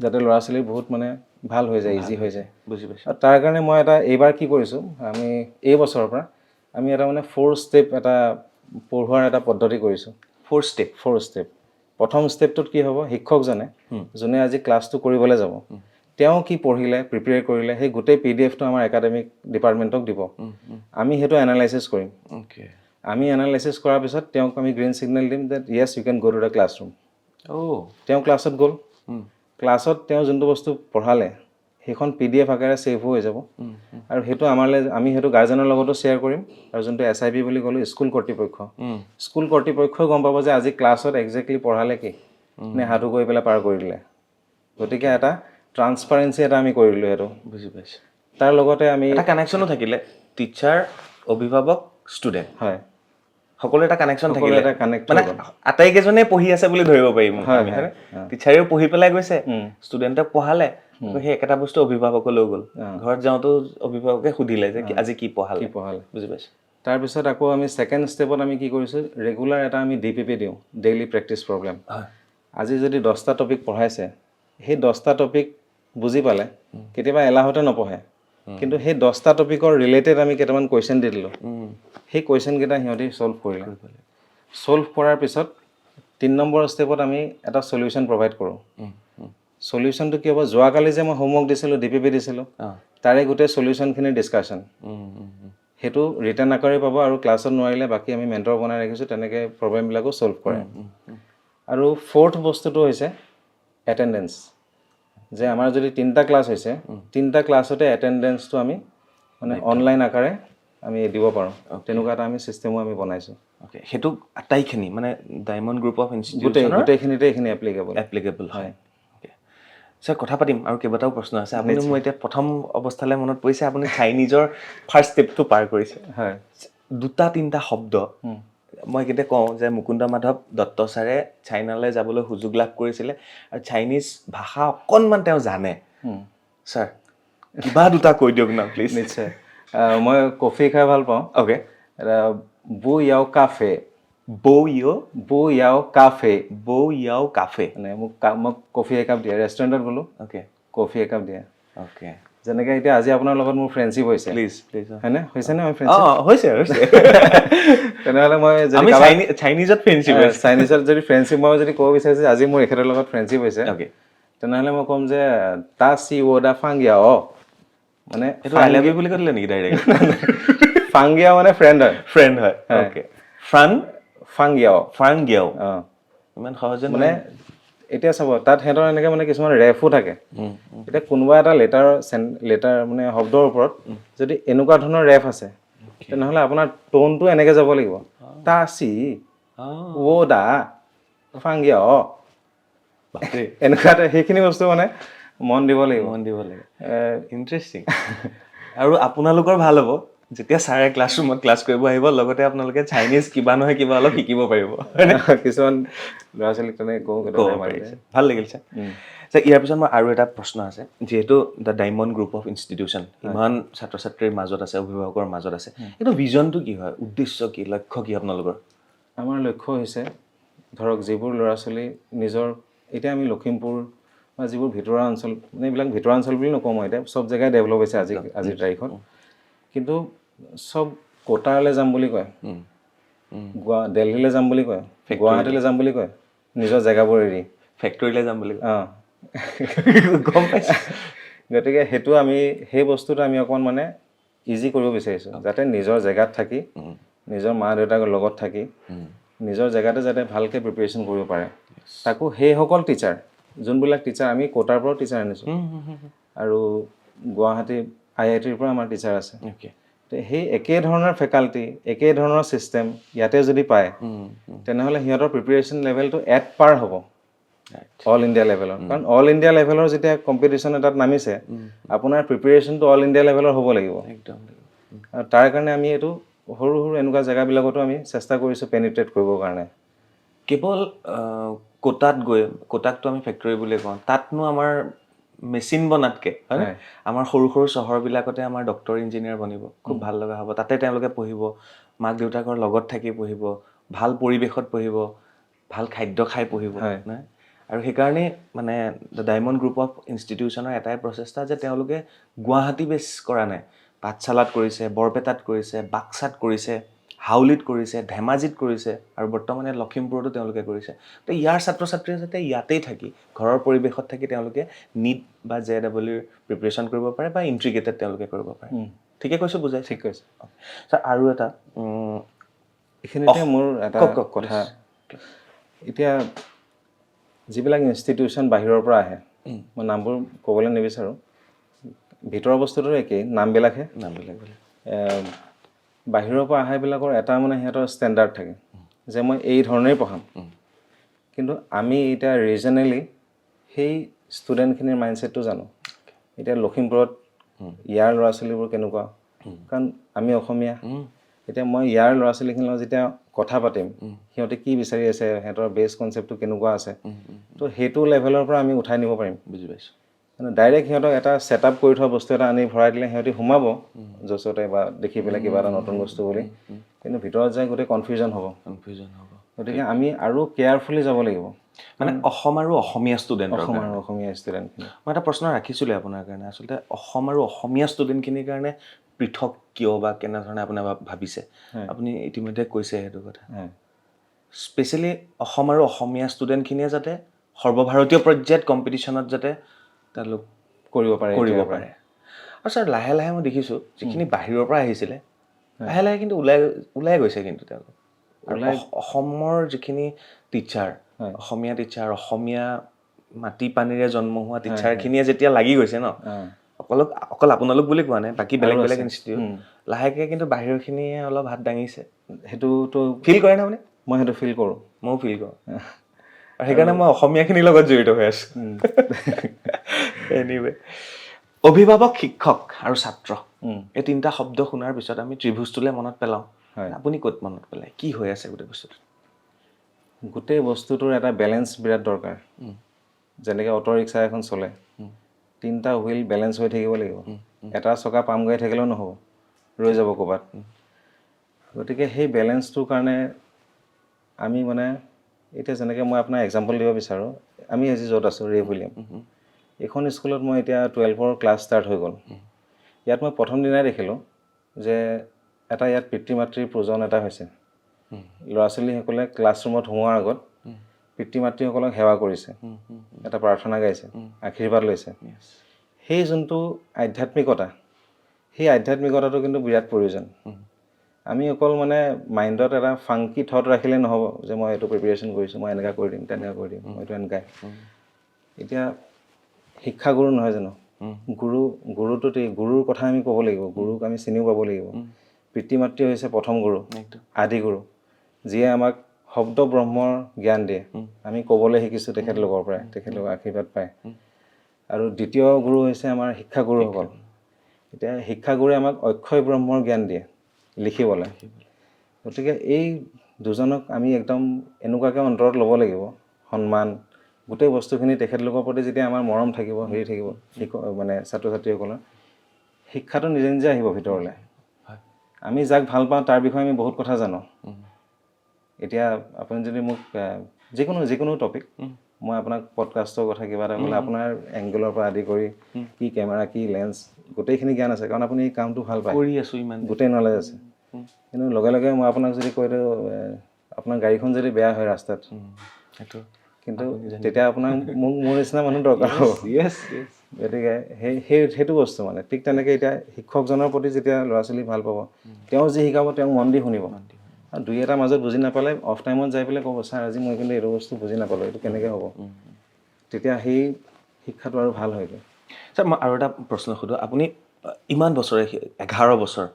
যাতে ল'ৰা ছোৱালীৰ বহুত মানে ভাল হৈ যায় ইজি হৈ যায় বুজি পাইছোঁ আৰু তাৰ কাৰণে মই এটা এইবাৰ কি কৰিছোঁ আমি এই বছৰৰ পৰা আমি এটা মানে 4 ষ্টেপ এটা পঢ়োৱাৰ এটা পদ্ধতি কৰিছোঁ 4 ষ্টেপ প্ৰথম ষ্টেপটোত কি হ'ব শিক্ষকজনে যোনে আজি ক্লাছটো কৰিবলৈ যাব তেওঁ কি পঢ়িলে প্ৰিপেয়াৰ কৰিলে সেই গোটেই PDFটো আমাৰ একাডেমিক ডিপাৰ্টমেণ্টক দিব আমি সেইটো এনালাইচিছ কৰিম আমি এনালাইচিছ কৰাৰ পিছত তেওঁক আমি গ্ৰীণ ছিগনেল দিম ডেট য়েছ ইউ কেন গ' টু দ্য ক্লাছৰুম তেওঁ ক্লাছত গ'ল ক্লাছত তেওঁ যোনটো বস্তু পঢ়ালে সেইখন PDF আকাৰে ছেভ হৈ যাব আৰু সেইটো আমি সেইটো গাৰ্জেনৰ লগতো শ্বেয়াৰ কৰিম আৰু যোনটো SIP বুলি ক'লোঁ স্কুল কৰ্তৃপক্ষই গম পাব যে আজি ক্লাছত একজেক্টলি পঢ়ালে কি নে হাতু কৰি পেলাই পাৰ কৰি দিলে গতিকে এটা ট্ৰান্সপাৰেঞ্চি এটা আমি কৰিলোঁ সেইটো বুজি পাইছোঁ তাৰ লগতে আমি এটা কানেকশ্যনো থাকিলে টিচাৰ অভিভাৱক ষ্টুডেণ্ট হয় সকলো এটা কানেকশ্যন থাকিলে এটা কানেক্ট মানে আটাইকেইজনে পঢ়ি আছে বুলি ধৰিব পাৰিম টিচাৰেও পঢ়ি পেলাই গৈছে ষ্টুডেণ্টক পঢ়ালে সেই একেটা বস্তু অভিভাৱকো লৈ গ'ল ঘৰত যাওঁতেও অভিভাৱকে সুধিলে যে আজি কি পঢ়ালে বুজি পাইছোঁ তাৰপিছত আকৌ আমি ছেকেণ্ড ষ্টেপত আমি কি কৰিছোঁ ৰেগুলাৰ এটা আমি DPP দিওঁ ডেইলি প্ৰেক্টিছ প্ৰগ্ৰেম আজি যদি 10টা টপিক পঢ়াইছে সেই 10টা টপিক বুজি পালে কেতিয়াবা এলাহতে নপঢ়ে কিন্তু সেই 10টা টপিকৰ ৰিলেটেড আমি কেইটামান কুৱেশ্যন দি দিলোঁ সেই কুৱেশ্যনকেইটা সিহঁতি ছল্ভ কৰিলে ছল্ভ কৰাৰ পিছত 3 নম্বৰ ষ্টেপত আমি এটা সলিউশ্যন প্ৰভাইড কৰোঁ সলিউশ্যনটো কি হ'ব যোৱাকালি যে মই হোমৱৰ্ক দিছিলোঁ DPP দিছিলোঁ তাৰে গোটেই সলিউশ্যনখিনিৰ ডিছকাশ্যন সেইটো ৰিটাৰ্ণ আকাৰে পাব আৰু ক্লাছত নোৱাৰিলে বাকী আমি মেণ্টৰ বনাই ৰাখিছোঁ তেনেকৈ প্ৰব্লেমবিলাকো ছল্ভ কৰে আৰু 4th বস্তুটো হৈছে এটেণ্ডেঞ্চ যে আমাৰ যদি 3টা ক্লাছ হৈছে 3টা ক্লাছতে এটেণ্ডেঞ্চটো আমি মানে অনলাইন আকাৰে আমি দিব পাৰোঁ তেনেকুৱা এটা আমি ছিষ্টেমো আমি বনাইছোঁ সেইটো আটাইখিনি মানে ডায়মণ্ড গ্ৰুপ অফ ইনষ্টিটিউচনৰ গোটেইখিনিতে এইখিনি এপ্লিকেবল হয় ছাৰ কথা পাতিম আৰু কেইবাটাও প্ৰশ্ন আছে আপুনি মোৰ এতিয়া প্ৰথম অৱস্থালৈ মনত পৰিছে আপুনি চাইনিজৰ ফাৰ্ষ্ট ষ্টেপটো পাৰ কৰিছে হয় 2-3টা শব্দ মই কেতিয়া কওঁ যে মুকুন্দ মাধৱ দত্ত ছাৰে চাইনালৈ যাবলৈ সুযোগ লাভ কৰিছিলে আৰু চাইনিজ ভাষা অকণমান তেওঁ জানে ছাৰ কিবা 2টা কৈ দিয়ক না প্লিজ নিশ্চয় মই কফি খাই ভাল পাওঁ অ'কে বু ইয়াও কাফে মানে মোক কফি একাপ দিয়ে ৰেষ্টুৰেণ্টত গ'লোঁ কফি একাপ দিয়ে যেনেকৈ এতিয়া আজি আপোনাৰ লগত মোৰ ফ্ৰেণ্ডশ্বিপ হৈছে প্লিজ হয়নে হৈছেনে মই ফ্ৰেণ্ডশ্বিপ হৈছে তেনেহ'লে মই চাইনিজত যদি ফ্ৰেণ্ডশ্বিপ মই যদি ক'ব বিচাৰিছোঁ আজি মোৰ এখেতৰ লগত ফ্ৰেণ্ডশ্বিপ হৈছে তেনেহ'লে মই ক'ম যে তা চি ৱ'ডা ফাংগিয়া মানে আই লাভ ইউ বুলি কৈ দিলে নেকি ডাইৰেক্ট ফাংগিয়া মানে ফ্ৰেণ্ড হয় ফাংগিয়াও ইমান সহজে মানে এতিয়া চাব তাত সিহঁতৰ এনেকৈ মানে কিছুমান ৰেফো থাকে এতিয়া কোনোবা এটা লেটাৰ মানে শব্দৰ ওপৰত যদি এনেকুৱা ধৰণৰ ৰেফ আছে তেনেহ'লে আপোনাৰ টোনটো এনেকৈ যাব লাগিব তা চি ৱ'ডা ফাংগিয়া এনেকুৱা সেইখিনি বস্তু মানে মন দিব লাগিব ইণ্টাৰেষ্টিং আৰু আপোনালোকৰ ভাল হ'ব যেতিয়া ছাৰে ক্লাছৰুমত ক্লাছ কৰিব আহিব লগতে আপোনালোকে চাইনিজ কিবা নহয় কিবা অলপ শিকিব পাৰিব কিছুমান ল'ৰা ছোৱালীক তেনেকৈ ভাল লাগিল ছাৰ ইয়াৰ পিছত মোৰ আৰু এটা প্ৰশ্ন আছে যিহেতু the diamond group of institution ইমান ছাত্ৰ ছাত্ৰীৰ মাজত আছে অভিভাৱকৰ মাজত আছে এইটো ভিজনটো কি হয় উদ্দেশ্য কি লক্ষ্য কি আপোনালোকৰ আমাৰ লক্ষ্য হৈছে ধৰক যিবোৰ ল'ৰা ছোৱালী নিজৰ এতিয়া আমি লখিমপুৰ বা যিবোৰ ভিতৰুৱা অঞ্চল মানে এইবিলাক ভিতৰুৱা অঞ্চল বুলি নকওঁ মই এতিয়া চব জেগাই ডেভেলপ হৈছে আজিৰ তাৰিখত কিন্তু চব কোটাৰলৈ যাম বুলি কয় দিল্লীলৈ যাম বুলি কয় গুৱাহাটীলৈ যাম বুলি কয় নিজৰ জেগাবোৰ এৰি ফেক্টৰীলৈ যাম বুলি গম পাইছোঁ গতিকে সেইটো আমি সেই বস্তুটো আমি অকণমান মানে ইজি কৰিব বিচাৰিছোঁ যাতে নিজৰ জেগাত থাকি নিজৰ মা দেউতাকৰ লগত থাকি নিজৰ জেগাতে যাতে ভালকৈ প্ৰিপেৰেশ্যন কৰিব পাৰে তাকো সেইসকল টিচাৰ যোনবিলাক টিচাৰ আমি কোটাৰ পৰাও টিচাৰ আনিছোঁ আৰু গুৱাহাটী IITৰ পৰা আমাৰ টিচাৰ আছে তো সেই একে ধৰণৰ ফেকাল্টি একে ধৰণৰ ছিষ্টেম ইয়াতে যদি পায় তেনেহ'লে সিহঁতৰ প্ৰিপেৰেশ্যন লেভেলটো এট পাৰ হ'ব অল ইণ্ডিয়া লেভেলৰ কাৰণ অল ইণ্ডিয়া লেভেলৰ যেতিয়া কম্পিটিশ্যন এটাত নামিছে আপোনাৰ প্ৰিপেৰেশ্যনটো অল ইণ্ডিয়া লেভেলৰ হ'ব লাগিব আৰু তাৰ কাৰণে আমি এইটো সৰু সৰু এনেকুৱা জেগাবিলাকতো আমি চেষ্টা কৰিছোঁ পেনিট্ৰেট কৰিবৰ কাৰণে কেৱল কোটাত গৈ কোটাকটো আমি ফেক্টৰী বুলি কওঁ তাতনো আমাৰ মেচিন বনাতকৈ হয় আমাৰ সৰু সৰু চহৰবিলাকতে আমাৰ ডক্তৰ ইঞ্জিনিয়াৰ বনিব খুব ভাল লগা হ'ব তাতে তেওঁলোকে পঢ়িব মাক দেউতাকৰ লগত থাকি পঢ়িব ভাল পৰিৱেশত পঢ়িব ভাল খাদ্য খাই পঢ়িব নাই আৰু সেইকাৰণে মানে দ্য ডায়মণ্ড গ্ৰুপ অফ ইনষ্টিটিউশ্যনৰ এটাই প্ৰচেষ্টা যে তেওঁলোকে গুৱাহাটী বেছ কৰা নাই পাঠশালাত কৰিছে বৰপেটাত কৰিছে বাক্সাত কৰিছে হাউলিত কৰিছে ধেমাজিত কৰিছে আৰু বৰ্তমানে লখিমপুৰতো তেওঁলোকে কৰিছে তো ইয়াৰ ছাত্ৰ ছাত্ৰীয়ে যাতে ইয়াতেই থাকি ঘৰৰ পৰিৱেশত থাকি তেওঁলোকে NEET বা JEE প্ৰিপেৰেশ্যন কৰিব পাৰে বা ইণ্টিগ্ৰেটেড তেওঁলোকে কৰিব পাৰে ঠিকে কৈছোঁ বুজাই ঠিক কৈছে আৰু এটা এইখিনিতে মোৰ এটা কথা এতিয়া যিবিলাক ইনষ্টিটিউশ্যন বাহিৰৰ পৰা আহে মই নামবোৰ ক'বলৈ নিবিচাৰোঁ ভিতৰৰ বস্তুটো একেই নামবিলাকহে বাহিৰৰ পৰা অহাবিলাকৰ এটা মানে সিহঁতৰ ষ্টেণ্ডাৰ্ড থাকে যে মই এই ধৰণেই পঢ়াম কিন্তু আমি এতিয়া ৰিজনেলি সেই ষ্টুডেণ্টখিনিৰ মাইণ্ডছেটটো জানো এতিয়া লখিমপুৰত ইয়াৰ ল'ৰা ছোৱালীবোৰ কেনেকুৱা কাৰণ আমি অসমীয়া এতিয়া মই ইয়াৰ ল'ৰা ছোৱালীখিনিৰ লগত যেতিয়া কথা পাতিম সিহঁতে কি বিচাৰি আছে সিহঁতৰ বেছ কনচেপ্টটো কেনেকুৱা আছে তো সেইটো লেভেলৰ পৰা আমি উঠাই নিব পাৰিম বুজি পাইছোঁ মানে ডাইৰেক্ট সিহঁতক এটা ছেট আপ কৰি থোৱা বস্তু এটা আনি ভৰাই দিলে সিহঁতি সোমাব য'চতে বা দেখি পেলাই কিবা এটা নতুন বস্তু বুলি কিন্তু ভিতৰত যায় গোটেই কনফিউজন হ'ব গতিকে আমি আৰু কেয়াৰফুলি যাব লাগিব মানে অসম আৰু অসমীয়া ষ্টুডেণ্ট অসমীয়া ষ্টুডেণ্টখিনি মই এটা প্ৰশ্ন ৰাখিছিলোঁ আপোনাৰ কাৰণে আচলতে অসম আৰু অসমীয়া ষ্টুডেণ্টখিনিৰ কাৰণে পৃথক কিয় বা কেনেধৰণে আপুনি ভাবিছে আপুনি ইতিমধ্যে কৈছে সেইটো কথা স্পেচিয়েলি অসম আৰু অসমীয়া ষ্টুডেণ্টখিনিয়ে যাতে সৰ্বভাৰতীয় পৰ্যায়ত কম্পিটিশ্যনত যাতে তেওঁলোক কৰিব পাৰে আৰু ছাৰ লাহে লাহে মই দেখিছোঁ যিখিনি বাহিৰৰ পৰা আহিছিলে লাহে লাহে কিন্তু ওলাই গৈছে কিন্তু তেওঁলোক আৰু অসমৰ যিখিনি টিচাৰ অসমীয়া টিচাৰ অসমীয়া মাটি পানীৰে জন্ম হোৱা টিচাৰখিনিয়ে যেতিয়া লাগি গৈছে ন অকল আপোনালোক বুলি কোৱা নাই বাকী বেলেগ বেলেগ ইনষ্টিটিউট লাহেকৈ কিন্তু বাহিৰৰখিনিয়ে অলপ হাত দাঙিছে সেইটোতো ফিল কৰে নে আপুনি মই সেইটো ফিল কৰোঁ ময়ো ফিল কৰোঁ আৰু সেইকাৰণে মই অসমীয়াখিনিৰ লগত জড়িত হৈ আছোঁ এনিৱে অভিভাৱক শিক্ষক আৰু ছাত্ৰ এই তিনিটা শব্দ শুনাৰ পিছত আমি ত্ৰিভুজটোলৈ মনত পেলাওঁ আপুনি ক'ত মনত পেলায় কি হৈ আছে গোটেই বস্তুটো গোটেই বস্তুটোৰ এটা বেলেঞ্চ বিৰাট দৰকাৰ যেনেকৈ অটো ৰিক্সা এখন চলে তিনিটা হুইল বেলেঞ্চ হৈ থাকিব লাগিব এটা চকা পাম গাই থাকিলেও নহ'ব ৰৈ যাব ক'ৰবাত গতিকে সেই বেলেঞ্চটোৰ কাৰণে আমি মানে এতিয়া যেনেকৈ মই আপোনাৰ এক্সাম্পল দিব বিচাৰোঁ আমি আজি য'ত আছোঁ ৰে উইলিয়াম এইখন স্কুলত মই এতিয়া 12ৰ ক্লাছ ষ্টাৰ্ট হৈ গ'ল ইয়াত মই প্ৰথম দিনাই দেখিলোঁ যে এটা ইয়াত পিতৃ মাতৃৰ প্ৰয়োজন এটা হৈছে ল'ৰা ছোৱালীসকলে ক্লাছৰুমত সোমোৱাৰ আগত পিতৃ মাতৃসকলক সেৱা কৰিছে এটা প্ৰাৰ্থনা গাইছে আশীৰ্বাদ লৈছে সেই যোনটো আধ্যাত্মিকতা সেই আধ্যাত্মিকতাটো কিন্তু বিৰাট প্ৰয়োজন আমি অকল মানে মাইণ্ডত এটা ফাংকি থট ৰাখিলে নহ'ব যে মই এইটো প্ৰিপেৰেশ্যন কৰিছোঁ মই এনেকুৱা কৰি দিম তেনেকুৱা কৰি দিম মই এইটো এনেকুৱাই এতিয়া শিক্ষাগুৰু নহয় জানো গুৰুৰ কথা আমি ক'ব লাগিব গুৰুক আমি চিনিও পাব লাগিব পিতৃ মাতৃ হৈছে প্ৰথম গুৰু আদি গুৰু যিয়ে আমাক শব্দ ব্ৰহ্মৰ জ্ঞান দিয়ে আমি ক'বলৈ শিকিছোঁ তেখেতলোকৰ পৰাই তেখেতলোকৰ আশীৰ্বাদ পায় আৰু দ্বিতীয় গুৰু হৈছে আমাৰ শিক্ষাগুৰুসকল এতিয়া শিক্ষাগুৰুৱে আমাক অক্ষয় ব্ৰহ্মৰ জ্ঞান দিয়ে লিখিবলৈ গতিকে এই দুজনক আমি একদম এনেকুৱাকৈ অন্তৰত ল'ব লাগিব সন্মান গোটেই বস্তুখিনি তেখেতলোকৰ প্ৰতি যেতিয়া আমাৰ মৰম থাকিব হেৰি থাকিব মানে ছাত্ৰ ছাত্ৰীসকলৰ শিক্ষাটো নিজে নিজে আহিব ভিতৰলৈ আমি যাক ভাল পাওঁ তাৰ বিষয়ে আমি বহুত কথা জানো এতিয়া আপুনি যদি মোক যিকোনো টপিক মই আপোনাক পডকাষ্টৰ কথা কিবা এটা ক'লে আপোনাৰ এংগেলৰ পৰা আদি কৰি কি কেমেৰা কি লেন্স গোটেইখিনি জ্ঞান আছে কাৰণ আপুনি এই কামটো ভাল পায় কৰি আছোঁ ইমান গোটেই নলেজ আছে কিন্তু লগে লগে মই আপোনাক যদি কৈ দিওঁ আপোনাৰ গাড়ীখন যদি বেয়া হয় ৰাস্তাত সেইটো কিন্তু তেতিয়া আপোনাক মোৰ নিচিনা মানুহ দৰকাৰ হ'ব গতিকে সেইটো বস্তু মানে ঠিক তেনেকৈ এতিয়া শিক্ষকজনৰ প্ৰতি যেতিয়া ল'ৰা ছোৱালী ভাল পাব তেওঁ যি শিকাব তেওঁ মন দি শুনিব আৰু দুই এটা মাজত বুজি নাপালে অফ টাইমত যাই পেলাই ক'ব ছাৰ আজি মই কিন্তু এইটো বস্তু বুজি নাপালোঁ, এইটো কেনেকৈ হ'ব, তেতিয়া সেই শিক্ষাটো আৰু ভাল হয়গৈ। ছাৰ মই আৰু এটা প্ৰশ্ন সোধোঁ, আপুনি ইমান বছৰে 11 বছৰ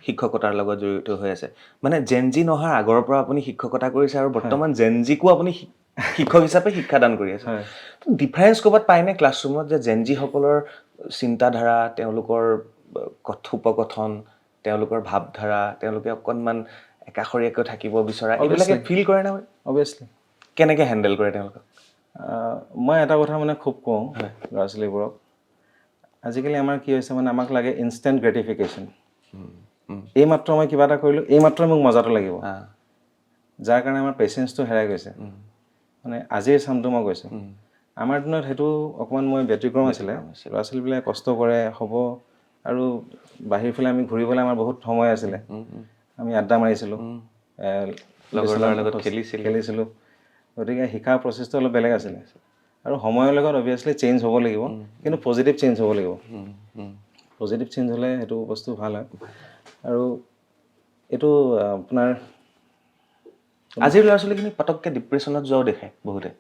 শিক্ষকতাৰ লগত জড়িত হৈ আছে, মানে জেনজি নহাৰ আগৰ পৰা আপুনি শিক্ষকতা কৰিছে আৰু বৰ্তমান জেনজিকো আপুনি শিক্ষক হিচাপে শিক্ষাদান কৰি আছে। ডিফাৰেঞ্চ ক'ৰবাত পায়নে ক্লাছৰুমত, যে জেনজিসকলৰ চিন্তাধাৰা, তেওঁলোকৰ কথোপকথন, তেওঁলোকৰ ভাৱধাৰা, তেওঁলোকে অকণমান একাষৰীয়াকৈ থাকিব বিচৰা, এইবিলাকে ফিল কৰে নে? অভিয়াছলি। কেনেকৈ হেণ্ডেল কৰে তেওঁলোকক? মই এটা কথা মানে খুব কওঁ ল'ৰা ছোৱালীবোৰক, আজিকালি আমাৰ কি হৈছে মানে আমাক লাগে ইনষ্টেণ্ট গ্ৰেটিফিকেশ্যন। এইমাত্ৰ মই কিবা এটা কৰিলোঁ, এইমাত্ৰ মোক মজাটো লাগিব, যাৰ কাৰণে আমাৰ পেচেঞ্চটো হেৰাই গৈছে। মানে আজিৰ চামটো মই কৈছোঁ, আমাৰ দিনত সেইটো অকণমান মই ব্যতিক্ৰম আছিলে। ল'ৰা ছোৱালীবিলাকে কষ্ট কৰে হ'ব, আৰু বাহিৰ ফালে আমি ঘূৰিবলৈ আমাৰ বহুত সময় আছিলে, আমি আড্ডা মাৰিছিলোঁ, লগৰ লগত খেলিছিলোঁ। গতিকে শিকাৰ প্ৰচেছটো অলপ বেলেগ আছিলে, আৰু সময়ৰ লগত অভিয়াছলি চেঞ্জ হ'ব লাগিব, কিন্তু পজিটিভ চেঞ্জ হ'ব লাগিব। পজিটিভ চেঞ্জ হ'লে সেইটো বস্তু ভাল হয়। আৰু এইটো আপোনাৰ আজিৰ ল'ৰা ছোৱালীখিনি পটককৈ ডিপ্ৰেশ্যনত যোৱাও দেখে বহুতে,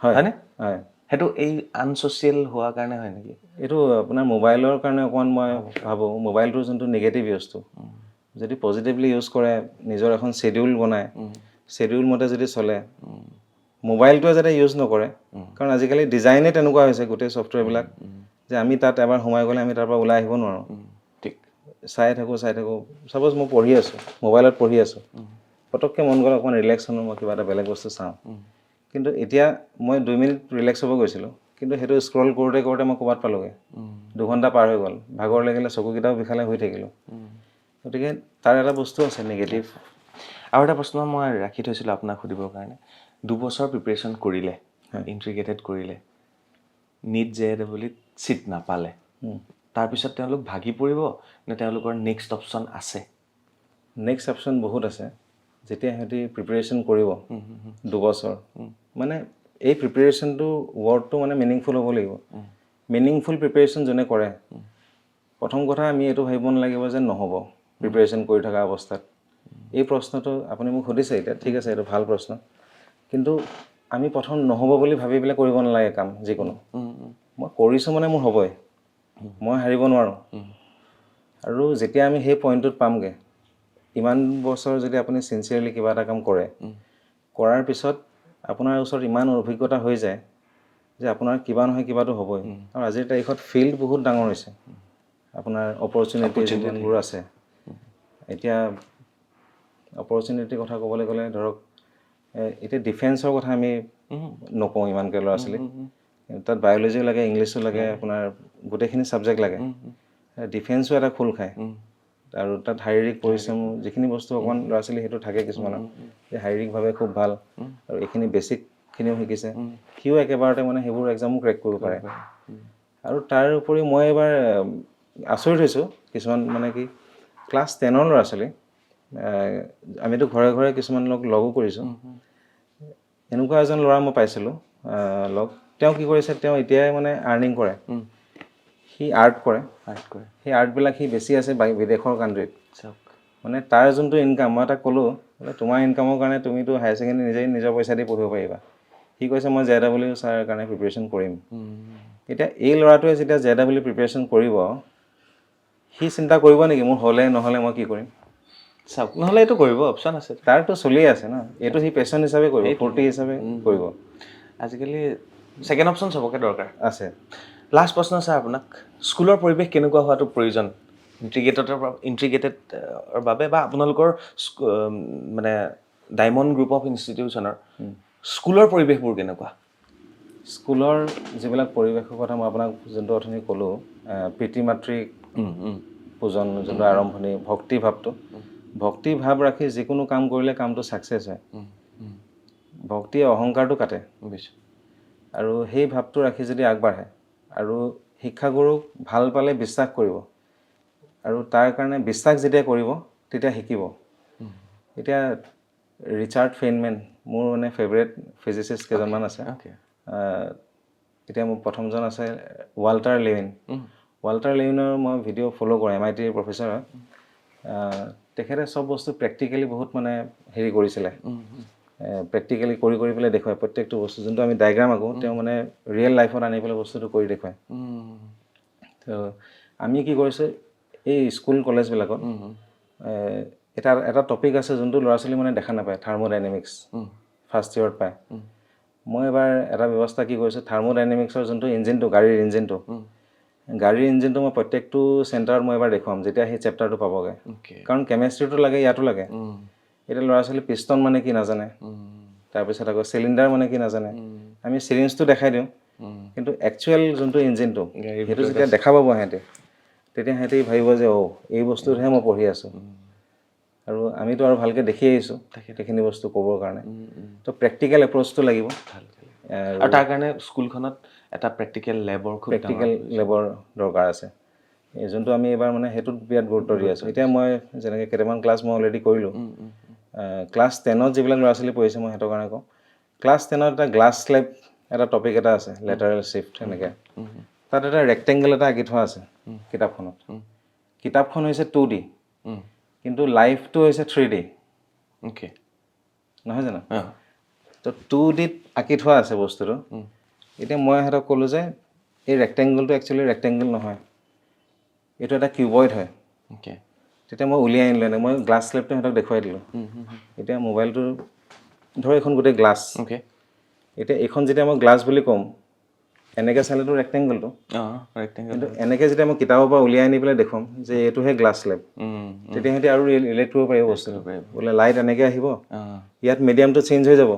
হয়নে? হয়, সেইটো এই আনছ'চিয়েল হোৱাৰ কাৰণে হয় নেকি? এইটো আপোনাৰ মোবাইলৰ কাৰণে অকণমান মই ভাবোঁ, মোবাইলটোৰ যোনটো নিগেটিভ ইউজটো যদি পজিটিভলি ইউজ কৰে, নিজৰ এখন শ্বেডিউল বনায়, শ্বেডিউল মতে যদি চলে, মোবাইলটোৱে যাতে ইউজ নকৰে, কাৰণ আজিকালি ডিজাইনে তেনেকুৱা হৈছে গোটেই ছফ্টৱেৰবিলাক, যে আমি তাত এবাৰ সোমাই গ'লে আমি তাৰ পৰা ওলাই আহিব নোৱাৰোঁ। ঠিক। চাই থাকোঁ ছাপ'জ মই পঢ়ি আছোঁ, মোবাইলত পঢ়ি আছোঁ, পটককৈ মন গ'ল অকণমান ৰিলেক্স হ'লোঁ, মই কিবা এটা বেলেগ বস্তু চাওঁ, কিন্তু এতিয়া মই 2 মিনিট ৰিলেক্স হ'ব গৈছিলোঁ, কিন্তু সেইটো স্ক্ৰল কৰোঁতে কৰোঁতে মই ক'ৰবাত পালোঁগৈ, 2 ঘণ্টা পাৰ হৈ গ'ল, ভাগৰ লাগিলে, চকুকেইটাও বিষালে, শুই থাকিলোঁ। গতিকে তাৰ এটা বস্তু আছে নিগেটিভ। আৰু এটা প্ৰশ্ন মই ৰাখি থৈছিলোঁ আপোনাক সুধিবৰ কাৰণে, 2 বছৰ প্ৰিপেৰেশ্যন কৰিলে, ইণ্টিগ্ৰেটেড কৰিলে, নিট JEEত ছিট নাপালে, তাৰপিছত তেওঁলোক ভাগি পৰিব নে তেওঁলোকৰ নেক্সট অপশ্যন আছে? নেক্সট অপশ্যন বহুত আছে। যেতিয়া সিহঁতি প্ৰিপেৰেশ্যন কৰিব 2 বছৰ, মানে এই প্ৰিপেৰেশ্যনটো ৱৰ্ডটো মানে মিনিংফুল হ'ব লাগিব। মিনিংফুল প্ৰিপেৰেশ্যন যোনে কৰে, প্ৰথম কথা আমি এইটো ভাবিব নালাগিব যে নহ'ব প্ৰিপেৰেশ্যন কৰি থকা অৱস্থাত। এই প্ৰশ্নটো আপুনি মোক সুধিছে এতিয়া, ঠিক আছে, এইটো ভাল প্ৰশ্ন, কিন্তু আমি প্ৰথম নহ'ব বুলি ভাবি পেলাই কৰিব নালাগে কাম যিকোনো। মই কৰিছোঁ মানে মোৰ হ'বই, মই হাৰিব নোৱাৰোঁ। আৰু যেতিয়া আমি সেই পইণ্টটোত পামগৈ, ইমান বছৰ যদি আপুনি চিনচিয়াৰলি কিবা এটা কাম কৰে, কৰাৰ পিছত আপোনাৰ ওচৰত ইমান অভিজ্ঞতা হৈ যায় যে আপোনাৰ কিবা নহয় কিবাটো হ'বই। আৰু আজিৰ তাৰিখত ফিল্ড বহুত ডাঙৰ হৈছে, আপোনাৰ অপৰচুনিটি যিমানবোৰ আছে। এতিয়া অপৰচুনিটিৰ কথা ক'বলৈ গ'লে ধৰক, এতিয়া ডিফেন্সৰ কথা আমি নকওঁ ইমানকৈ ল'ৰা ছোৱালী, তাত বায়'লজিও লাগে, ইংলিছো লাগে, আপোনাৰ গোটেইখিনি ছাবজেক্ট লাগে। ডিফেন্সো এটা খোল খায়, আৰু তাত শাৰীৰিক পৰিশ্ৰম যিখিনি বস্তু অকণমান ল'ৰা ছোৱালী সেইটো থাকে কিছুমানৰ, যে শাৰীৰিকভাৱে খুব ভাল, আৰু এইখিনি বেছিকখিনিও শিকিছে, সিও একেবাৰতে মানে সেইবোৰ এক্সামো ক্ৰেক কৰিব পাৰে। আৰু তাৰ উপৰি মই এবাৰ আচৰিত হৈছোঁ, কিছুমান মানে কি ক্লাছ 10ৰ ল'ৰা ছোৱালী, আমিতো ঘৰে ঘৰে কিছুমান লগো কৰিছোঁ, এনেকুৱা এজন ল'ৰা মই পাইছিলোঁ লগ, তেওঁ কি কৰিছে, তেওঁ এতিয়াই মানে আৰ্নিং কৰে, সি আৰ্ট কৰে, সেই আৰ্টবিলাক সি বেছি আছে বিদেশৰ কাণ্ট্ৰিত। মানে তাৰ যোনটো ইনকাম, মই তাক ক'লোঁ তোমাৰ ইনকামৰ কাৰণে তুমিতো হায়াৰ ছেকেণ্ডেৰী নিজেই নিজৰ পইচা দি পঢ়িব পাৰিবা। সি কৈছে মই JEE ছাৰ কাৰণে প্ৰিপেৰেশ্যন কৰিম। এতিয়া এই ল'ৰাটোৱে যেতিয়া JEE প্ৰিপেৰেশ্যন কৰিব, সি চিন্তা কৰিব নেকি মোৰ হ'লে নহ'লে মই কি কৰিম? চাওক, নহ'লে এইটো কৰিব, অপশ্যন আছে, তাৰতো চলিয়ে আছে ন, এইটো সি পেশ্যন হিচাপে কৰিব, ফূৰ্তি হিচাপে কৰিব। আজিকালি ছেকেণ্ড অপশ্যন চবকে দৰকাৰ আছে। লাষ্ট প্ৰশ্ন ছাৰ আপোনাক, স্কুলৰ পৰিৱেশ কেনেকুৱা হোৱাটো প্ৰয়োজন ইণ্টিগ্ৰেটেডৰ বাবে, বা আপোনালোকৰ মানে ডায়মণ্ড গ্ৰুপ অফ ইনষ্টিটিউশ্যনৰ স্কুলৰ পৰিৱেশবোৰ কেনেকুৱা? স্কুলৰ যিবিলাক পৰিৱেশৰ কথা মই আপোনাক যোনটো অথনি ক'লোঁ, পিতৃ মাতৃক পূজন, যোনটো আৰম্ভণি, ভক্তিভাৱ ৰাখি যিকোনো কাম কৰিলে কামটো ছাকচেছ হয়। ভক্তিয়ে অহংকাৰটো কাটে, আৰু সেই ভাৱটো ৰাখি যদি আগবাঢ়ে, আৰু শিক্ষাগুৰুক ভাল পালে বিশ্বাস কৰিব, আৰু তাৰ কাৰণে বিশ্বাস যেতিয়া কৰিব তেতিয়া শিকিব। এতিয়া ৰিচাৰ্ড ফেইনমেন, মোৰ মানে ফেভৰেট ফিজিচিষ্ট কেইজনমান আছে। এতিয়া মোৰ প্ৰথমজন আছে ৱাল্টাৰ লেউইন। ৱাল্টাৰ লেউইনৰ মই ভিডিঅ' ফ'ল' কৰোঁ, MIT প্ৰফেচাৰ হয়। তেখেতে চব বস্তু প্ৰেক্টিকেলি বহুত মানে হেৰি কৰিছিলে প্ৰেক্টিকেলি কৰি পেলাই দেখুৱায় প্ৰত্যেকটো বস্তু যোনটো আমি ডায়েগ্ৰাম আঁকো তেওঁ মানে ৰিয়েল লাইফত আনি পেলাই বস্তুটো কৰি দেখুৱায় তো আমি কি কৰিছোঁ এই স্কুল কলেজবিলাকত এটা টপিক আছে যোনটো ল'ৰা ছোৱালী মানে দেখা নাপায় থাৰ্মোডাইনেমিক্স ফাৰ্ষ্ট ইয়েৰত পায় মই এবাৰ এটা ব্যৱস্থা কি কৰিছোঁ থাৰ্মোডাইনেমিক্সৰ যোনটো ইঞ্জিনটো গাড়ীৰ ইঞ্জিনটো মই প্ৰত্যেকটো চেণ্টাৰত মই এবাৰ দেখুৱাম যেতিয়া সেই চেপ্টাৰটো পাবগৈ কাৰণ কেমেষ্ট্ৰিটো লাগে ইয়াতো লাগে এতিয়া ল'ৰা ছোৱালী পিষ্টন মানে কি নাজানে তাৰপিছত আকৌ চিলিণ্ডাৰ মানে কি নাজানে আমি চিৰিঞ্জটো দেখাই দিওঁ কিন্তু একচুৱেল যোনটো ইঞ্জিনটো সেইটো যেতিয়া দেখা পাব সিহঁতে তেতিয়া সিহঁতে ভাবিব যে এই বস্তুটোহে মই পঢ়ি আছোঁ আৰু আমিতো আৰু ভালকৈ দেখি আহিছোঁ সেইখিনি বস্তু ক'বৰ কাৰণে তো প্ৰেক্টিকেল এপ্ৰ'চটো লাগিব আৰু তাৰ কাৰণে স্কুলখনত এটা প্ৰেক্টিকেল লেবৰ দৰকাৰ আছে যোনটো আমি এইবাৰ মানে সেইটোত বিৰাট গুৰুত্ব দি আছোঁ এতিয়া মই যেনেকৈ কেইটামান ক্লাছ মই অলৰেডি কৰিলোঁ ক্লাছ 10ত যিবিলাক ল'ৰা ছোৱালী পঢ়িছে মই সিহঁতৰ কাৰণে কওঁ ক্লাছ 10ত এটা গ্লাছ স্লেব এটা টপিক এটা আছে লেটাৰেল শ্বিফ্ট এনেকৈ তাত এটা ৰেক্টেংগল এটা আঁকি থোৱা আছে কিতাপখন হৈছে 2D কিন্তু লাইফটো হৈছে 3D নহয় জানো তো 2Dত আঁকি থোৱা আছে বস্তুটো এতিয়া মই সিহঁতক ক'লোঁ যে এই ৰেক্টেংগলটো একচুৱেলি ৰেক্টেংগল নহয় এইটো এটা কিউবইড হয় তেতিয়া মই উলিয়াই আনিলোঁ এনেকৈ মই গ্লাছ স্লেবটো সিহঁতক দেখুৱাই দিলোঁ এতিয়া মোবাইলটো ধৰ এইখন গোটেই গ্লাছ এতিয়া এইখন যেতিয়া মই গ্লাছ বুলি ক'ম এনেকৈ চালেতো ৰেক্টেংগলটো কিন্তু এনেকৈ যেতিয়া মই কিতাপৰ পৰা উলিয়াই আনি পেলাই দেখুৱাম যে এইটোহে গ্লাছ স্লেব তেতিয়া সিহঁতে আৰু ৰিলেট কৰিব পাৰিব বস্তুটো বোলে লাইট এনেকৈ আহিব ইয়াত মিডিয়ামটো চেঞ্জ হৈ যাব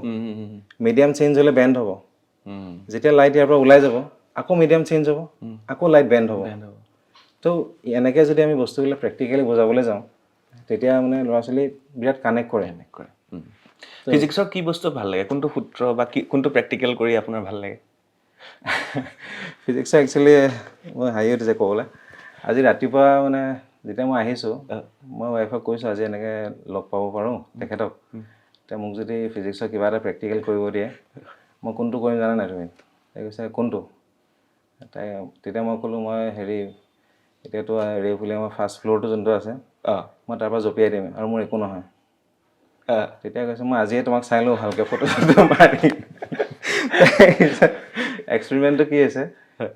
মিডিয়াম চেঞ্জ হ'লে বেণ্ড হ'ব যেতিয়া লাইট ইয়াৰ পৰা ওলাই যাব আকৌ মিডিয়াম চেঞ্জ হ'ব আকৌ লাইট বেণ্ড হ'ব তো এনেকৈ যদি আমি বস্তুবিলাক প্ৰেক্টিকেলি বুজাবলৈ যাওঁ তেতিয়া মানে ল'ৰা ছোৱালী বিৰাট কানেক্ট কৰে ফিজিক্সৰ কি বস্তু ভাল লাগে কোনটো সূত্ৰ বা কোনটো প্ৰেক্টিকেল কৰি আপোনাৰ ভাল লাগে ফিজিক্সৰ একচুৱেলি মই হাঁহি উঠিছে ক'বলৈ আজি ৰাতিপুৱা মানে যেতিয়া মই আহিছোঁ মই ৱাইফক কৈছোঁ আজি এনেকৈ লগ পাব পাৰোঁ তেখেতক এতিয়া মোক যদি ফিজিক্সৰ কিবা এটা প্ৰেক্টিকেল কৰিব দিয়ে মই কোনটো কৰিম জানা নাই তুমি তাই কৈছে কোনটো তেতিয়া মই ক'লোঁ মই এতিয়াতো ৰেগুলাৰ মই ফাৰ্ষ্ট ফ্ল'ৰটো যোনটো আছে মই তাৰ পৰা জঁপিয়াই দিম আৰু মোৰ একো নহয় তেতিয়া কৈছে মই আজিয়ে তোমাক চাই লওঁ ভালকৈ ফটো মাৰি এক্সপেৰিমেণ্টটো কি হৈছে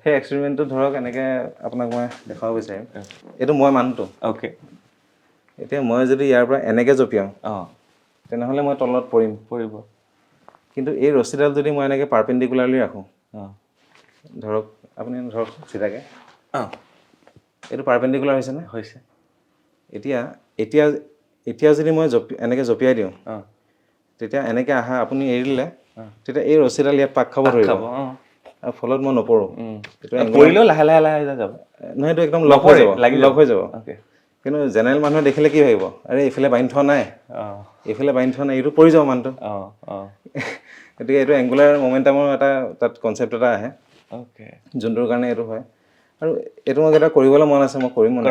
সেই এক্সপেৰিমেণ্টটো ধৰক এনেকৈ আপোনাক মই দেখাব বিচাৰিম এইটো মই মানুহটো এতিয়া মই যদি ইয়াৰ পৰা এনেকৈ জঁপিয়াওঁ তেনেহ'লে মই তলত পৰিব কিন্তু এই ৰছীডাল যদি মই এনেকৈ পাৰ্পেণ্ডিকুলাৰলি ৰাখোঁ ধৰক আপুনি ধৰক চিধাকৈ এইটো পাৰ্পেণ্ডিকুলাৰ হৈছেনে হৈছে এতিয়া যদি মই এনেকৈ জঁপিয়াই দিওঁ তেতিয়া এনেকৈ আহা আপুনি এৰি দিলে তেতিয়া এই ৰছীডাল ইয়াত পাক খাব ধৰিব আৰু ফলত মই নপৰোঁ পৰিলেও লাহে লাহে যাব নহয় এইটো একদম লক হৈ যাব কিন্তু জেনেৰেল মানুহে দেখিলে কি ভাবিব আৰে এইফালে বান্ধি থোৱা নাই এইটো পৰি যাব মানুহটো গতিকে এইটো এংগুলাৰ মমেণ্টামৰ এটা তাত কনচেপ্ট এটা আহে যোনটোৰ কাৰণে এইটো হয় আৰু এইটো মোক এটা কৰিবলৈ মন আছে মই কৰিম মানে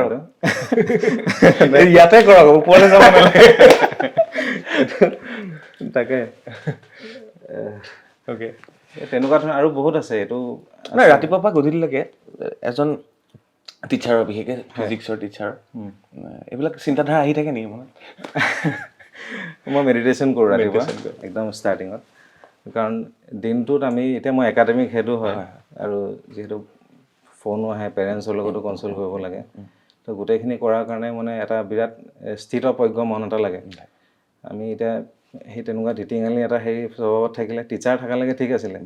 ইয়াতে কৰক ওপৰলৈ যাব নালাগে তাকে তেনেকুৱা ধৰণৰ আৰু বহুত আছে এইটো ৰাতিপুৱাৰ পৰা গধূলিলৈকে এজন টিচাৰৰ বিশেষকৈ ফিজিক্সৰ টিচাৰ এইবিলাক চিন্তাধাৰা আহি থাকে নেকি মনত মই মেডিটেশ্যন কৰোঁ ৰাতিপুৱা একদম ষ্টাৰ্টিঙত কাৰণ দিনটোত আমি এতিয়া মই একাডেমিক হেডো হয় আৰু যিহেতু ফোনো আহে পেৰেণ্টছৰ লগতো কনচাল্ট কৰিব লাগে তো গোটেইখিনি কৰাৰ কাৰণে মানে এটা বিৰাট স্থিতপ্ৰজ্ঞ মন এটা লাগে আমি এতিয়া সেই তেনেকুৱা ধিটিঙালি এটা স্বভাৱত থাকিলে টিচাৰ থকালৈকে ঠিক আছিলে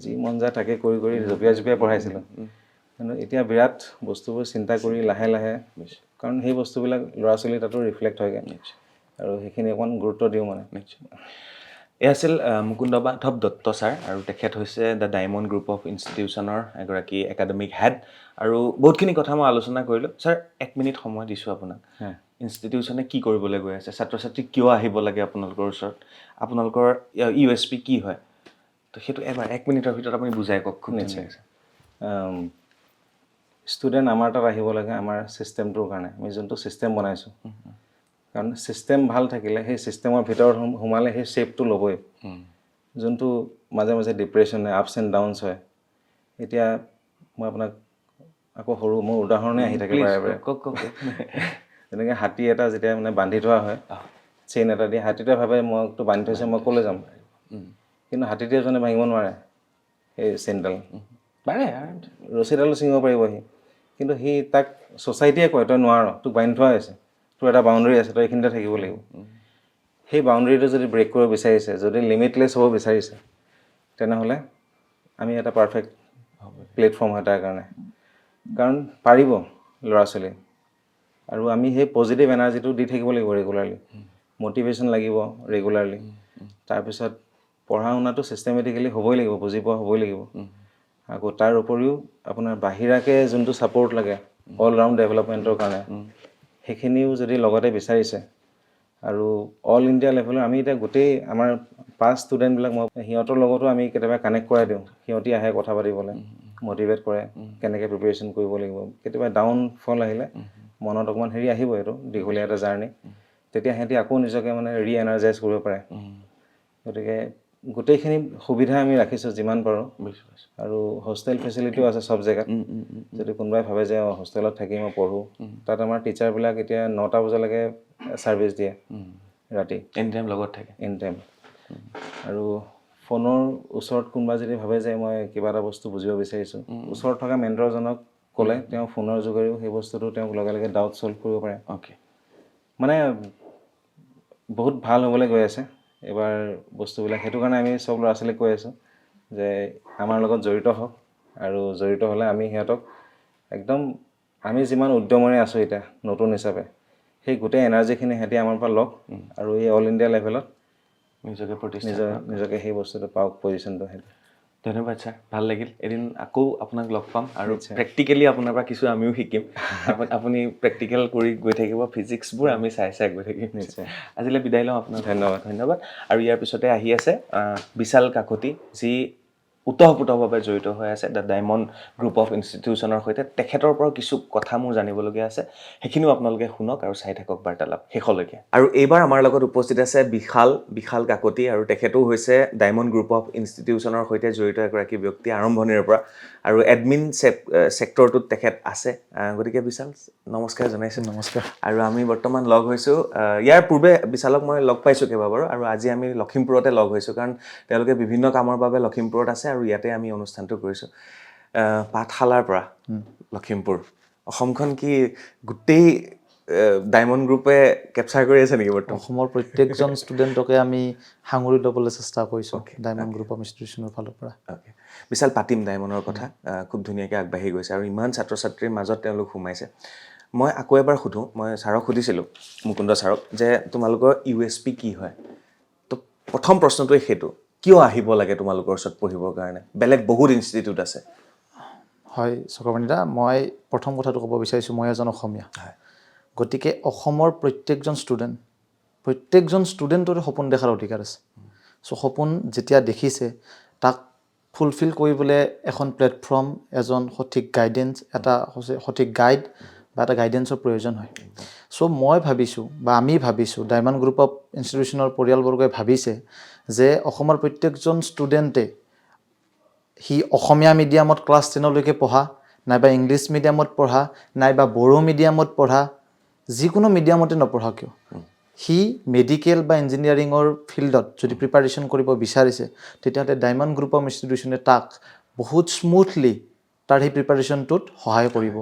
যি মন যায় তাকে কৰি জঁপিয়াই পঢ়াইছিলোঁ কিন্তু এতিয়া বিৰাট বস্তুবোৰ চিন্তা কৰি লাহে লাহে কাৰণ সেই বস্তুবিলাক ল'ৰা ছোৱালী তাতো ৰিফ্লেক্ট হয়গৈ আৰু সেইখিনি অকণমান গুৰুত্ব দিওঁ মানে এই আছিল মুকুন্দ মাধৱ দত্ত ছাৰ আৰু তেখেত হৈছে দ্য ডায়মণ্ড গ্ৰুপ অফ ইনষ্টিটিউশ্যনৰ এগৰাকী একাডেমিক হেড আৰু বহুতখিনি কথা মই আলোচনা কৰিলোঁ ছাৰ 1 মিনিট সময় দিছোঁ আপোনাক ইনষ্টিটিউশ্যনে কি কৰিবলৈ গৈ আছে ছাত্ৰ ছাত্ৰীক কিয় আহিব লাগে আপোনালোকৰ ওচৰত আপোনালোকৰ USP কি হয় তো সেইটো এবাৰ 1 মিনিটৰ ভিতৰত আপুনি বুজাই কওক খুব নিশ্চয় ষ্টুডেণ্ট আমাৰ তাত আহিব লাগে আমাৰ ছিষ্টেমটোৰ কাৰণে আমি যোনটো ছিষ্টেম বনাইছোঁ কাৰণ ছিষ্টেম ভাল থাকিলে সেই ছিষ্টেমৰ ভিতৰত সোমালে সেই শ্বেপটো ল'বই যোনটো মাজে মাজে ডিপ্ৰেশ্যন হয় আপছ এণ্ড ডাউনছ হয় এতিয়া মই আপোনাক আকৌ সৰু মোৰ উদাহৰণে আহি থাকে বাৰে বাৰে যেনেকৈ হাতী এটা যেতিয়া মানে বান্ধি থোৱা হয় চেইন এটা দি হাতীটোৱে ভাবে মইতো বান্ধি থৈছে মই ক'লৈ যাম কিন্তু হাতীটোৱে এজনে ভাঙিব নোৱাৰে সেই চেইনডাল পাৰে ৰছীডালো ছিঙিব পাৰিব সি কিন্তু সি তাক ছ'চাইটিয়ে কয় তই নোৱাৰ তোক বান্ধি থোৱা হৈছে তোৰ এটা বাউণ্ডেৰী আছে তই এইখিনিতে থাকিব লাগিব সেই বাউণ্ডেৰীটো যদি ব্ৰেক কৰিব বিচাৰিছে যদি লিমিটলেছ হ'ব বিচাৰিছে তেনেহ'লে আমি এটা পাৰফেক্ট প্লেটফৰ্ম হয় তাৰ কাৰণে কাৰণ পাৰিব ল'ৰা ছোৱালী আৰু আমি সেই পজিটিভ এনাৰ্জিটো দি থাকিব লাগিব ৰেগুলাৰলি মটিভেশ্যন লাগিব ৰেগুলাৰলি তাৰপিছত পঢ়া শুনাটো ছিষ্টেমেটিকেলি হ'বই লাগিব বুজি পোৱা হ'বই লাগিব আকৌ তাৰ উপৰিও আপোনাৰ বাহিৰাকৈ যোনটো ছাপৰ্ট লাগে অল ৰাউণ্ড ডেভেলপমেণ্টৰ কাৰণে সেইখিনিও যদি লগতে বিচাৰিছে আৰু অল ইণ্ডিয়া লেভেলৰ আমি এতিয়া গোটেই আমাৰ পাছ ষ্টুডেণ্টবিলাক মই সিহঁতৰ লগতো আমি কেতিয়াবা কানেক্ট কৰাই দিওঁ সিহঁতি আহে কথা পাতিবলৈ মটিভেট কৰে কেনেকৈ প্ৰিপেৰেশ্যন কৰিব লাগিব কেতিয়াবা ডাউনফল আহিলে মনত অকণমান হেৰি আহিব এইটো দীঘলীয়া এটা জাৰ্ণি তেতিয়া সিহঁতি আকৌ নিজকে মানে ৰি-এনাৰ্জাইজ কৰিব পাৰে গতিকে গোটেইখিনি সুবিধা আমি ৰাখিছোঁ যিমান পাৰোঁ আৰু হোষ্টেল ফেচিলিটিও আছে চব জেগাত যদি কোনোবাই ভাবে যে হোষ্টেলত থাকি মই পঢ়োঁ তাত আমাৰ টিচাৰবিলাক এতিয়া 9টা বজালৈকে ছাৰ্ভিচ দিয়ে ৰাতি এনি টাইম লগত থাকে এনি টাইম আৰু ফোনৰ ওচৰত কোনোবা যদি ভাবে যে মই কিবা এটা বস্তু বুজিব বিচাৰিছোঁ ওচৰত থকা মেণ্টৰজনক ক'লে তেওঁ ফোনৰ যোগেৰেও সেই বস্তুটো তেওঁক লগে লগে ডাউট ছল্ভ কৰিব পাৰে অ'কে মানে বহুত ভাল হ'বলৈ গৈ আছে এইবাৰ বস্তুবিলাক সেইটো কাৰণে আমি চব ল'ৰা ছোৱালীক কৈ আছোঁ যে আমাৰ লগত জড়িত হওক আৰু জড়িত হ'লে আমি সিহঁতক একদম আমি যিমান উদ্যমৰে আছোঁ এতিয়া নতুন হিচাপে সেই গোটেই এনাৰ্জিখিনি সিহঁতি আমাৰ পৰা লওক আৰু এই অল ইণ্ডিয়া লেভেলত নিজকে সেই বস্তুটো পাওক পজিশ্যনটো সেইটো ধন্যবাদ ছাৰ ভাল লাগিল এদিন আকৌ আপোনাক লগ পাম আৰু প্ৰেক্টিকেলি আপোনাৰ পৰা কিছু আমিও শিকিম আপুনি প্ৰেক্টিকেল কৰি গৈ থাকিব ফিজিক্সবোৰ আমি চাই গৈ থাকিম নিশ্চয় আজিলৈ বিদায় লওঁ আপোনাক ধন্যবাদ আৰু ইয়াৰ পিছতে আহি আছে বিশাল কাকতি যি ওতঃপ্ৰোতভাৱে জড়িত হৈ আছে দ্য ডায়মণ্ড গ্ৰুপ অফ ইনষ্টিটিউশ্যনৰ সৈতে তেখেতৰ পৰা কিছু কথা মোৰ জানিবলগীয়া আছে সেইখিনিও আপোনালোকে শুনক আৰু চাই থাকক বাৰ্তালাপ শেষলৈকে আৰু এইবাৰ আমাৰ লগত উপস্থিত আছে বিশাল কাকতি আৰু তেখেতো হৈছে ডায়মণ্ড গ্ৰুপ অফ ইনষ্টিটিউশ্যনৰ সৈতে জড়িত এগৰাকী ব্যক্তি আৰম্ভণিৰ পৰা আৰু এডমিন ছেক্টৰটোত তেখেত আছে গতিকে বিশাল নমস্কাৰ জনাইছোঁ নমস্কাৰ আৰু আমি বৰ্তমান লগ হৈছোঁ ইয়াৰ পূৰ্বে বিশালক মই লগ পাইছোঁ কেইবাবাৰো আৰু আজি আমি লখিমপুৰতে লগ হৈছোঁ কাৰণ তেওঁলোকে বিভিন্ন কামৰ বাবে লখিমপুৰত আছে আৰু ইয়াতে আমি অনুষ্ঠানটো কৰিছোঁ পাঠশালাৰ পৰা লখিমপুৰ অসমখন কি গোটেই ডায়মণ্ড গ্ৰুপে কেপচাৰ কৰি আছে নেকি বৰ্তমান অসমৰ প্ৰত্যেকজন ষ্টুডেণ্টকে আমি সাঙুৰি ল'বলৈ চেষ্টা কৰিছোঁ ডায়মণ্ড গ্ৰুপ অফ ইনষ্টিটিউশ্যনৰ ফালৰ পৰা অ'কে বিশাল পাতিম ডায়মণ্ডৰ কথা খুব ধুনীয়াকৈ আগবাঢ়ি গৈছে আৰু ইমান ছাত্ৰ ছাত্ৰীৰ মাজত তেওঁলোক সোমাইছে মই আকৌ এবাৰ সুধোঁ মই ছাৰক সুধিছিলোঁ মুকুন্দ ছাৰক যে তোমালোকৰ USP কি হয় তো প্ৰথম প্ৰশ্নটোৱে সেইটো কিয় আহিব লাগে তোমালোকৰ ওচৰত পঢ়িবৰ কাৰণে বেলেগ বহুত ইনষ্টিটিউট আছে হয় চক্ৰপাণিদা মই প্ৰথম কথাটো ক'ব বিচাৰিছোঁ মই এজন অসমীয়া গতিকে অসমৰ প্ৰত্যেকজন ষ্টুডেণ্টৰে সপোন দেখাৰ অধিকাৰ আছে চ' সপোন যেতিয়া দেখিছে তাক ফুলফিল কৰিবলৈ এখন প্লেটফৰ্ম এজন সঠিক গাইডেঞ্চ এটা সঠিক গাইড বা এটা গাইডেঞ্চৰ প্ৰয়োজন হয় চ' মই ভাবিছোঁ বা আমি ভাবিছোঁ ডায়মণ্ড গ্ৰুপ অফ ইনষ্টিটিউশ্যনৰ পৰিয়ালবৰ্গই ভাবিছে যে অসমৰ প্ৰত্যেকজন ষ্টুডেণ্টে সি অসমীয়া মিডিয়ামত ক্লাছ 10লৈকে পঢ়া নাইবা ইংলিছ মিডিয়ামত পঢ়া নাইবা বড়ো মিডিয়ামত পঢ়া যিকোনো মিডিয়ামতে নপঢ়া কিয় সি মেডিকেল বা ইঞ্জিনিয়াৰিঙৰ ফিল্ডত যদি প্ৰিপাৰেশ্যন কৰিব বিচাৰিছে তেতিয়াহ'লে ডায়মণ্ড গ্ৰুপ অফ ইনষ্টিটিউশ্যনে তাক বহুত স্মুথলি তাৰ সেই প্ৰিপাৰেশ্যনটোত সহায় কৰিব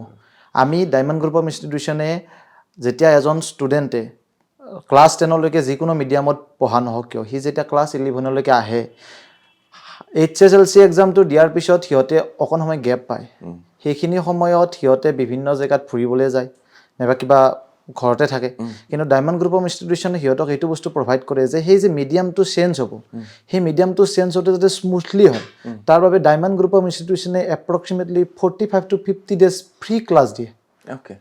আমি ডায়মণ্ড গ্ৰুপ অফ ইনষ্টিটিউশ্যনে যেতিয়া এজন ষ্টুডেণ্টে ক্লাছ 10লৈকে যিকোনো মিডিয়ামত পঢ়া নহওক কিয় সি যেতিয়া ক্লাছ 11লৈকে আহে HSLC এক্সামটো দিয়াৰ পিছত সিহঁতে অকণ সময় গেপ পায় সেইখিনি সময়ত সিহঁতে বিভিন্ন জেগাত ফুৰিবলৈ যায় নাইবা কিবা ঘৰতে থাকে কিন্তু ডায়মণ্ড গ্ৰুপ অফ ইনষ্টিটিউশ্যনে সিহঁতক এইটো বস্তু প্ৰভাইড কৰে যে সেই যে মিডিয়ামটো চেঞ্জ হ'ব সেই মিডিয়ামটো চেঞ্জ হওঁতে যাতে স্মুথলি হয় তাৰ বাবে ডায়মণ্ড গ্ৰুপ অফ ইনষ্টিটিউশ্যনে approximately 45 to 50 days free class দিয়ে অ'কে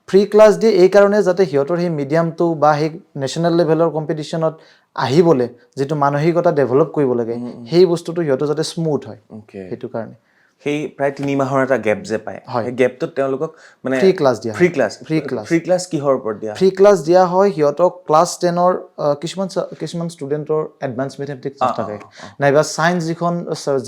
ফ্ৰী ক্লাছ দিয়ে এইকাৰণে যাতে সিহঁতৰ সেই মিডিয়ামটো বা সেই নেশ্যনেল লেভেলৰ কম্পিটিশ্যনত আহিবলৈ যিটো মানসিকতা ডেভেলপ কৰিব লাগে সেই বস্তুটো সিহঁতৰ যাতে স্মুথ হয় সেইটো কাৰণে সেই প্ৰায় 3 মাহৰ এটা গেপ যে পায় সেই গেপটোত তেওঁলোকক মানে ফ্ৰী ক্লাছ দিয়া ফ্ৰী ক্লাছ কিহৰ ওপৰত দিয়া ফ্ৰী ক্লাছ দিয়া হয় সিহঁতক ক্লাছ 10ৰ কিছুমান ষ্টুডেণ্টৰ এডভান্স মেথমেটিক্স থাকে নাইবা ছায়েন্স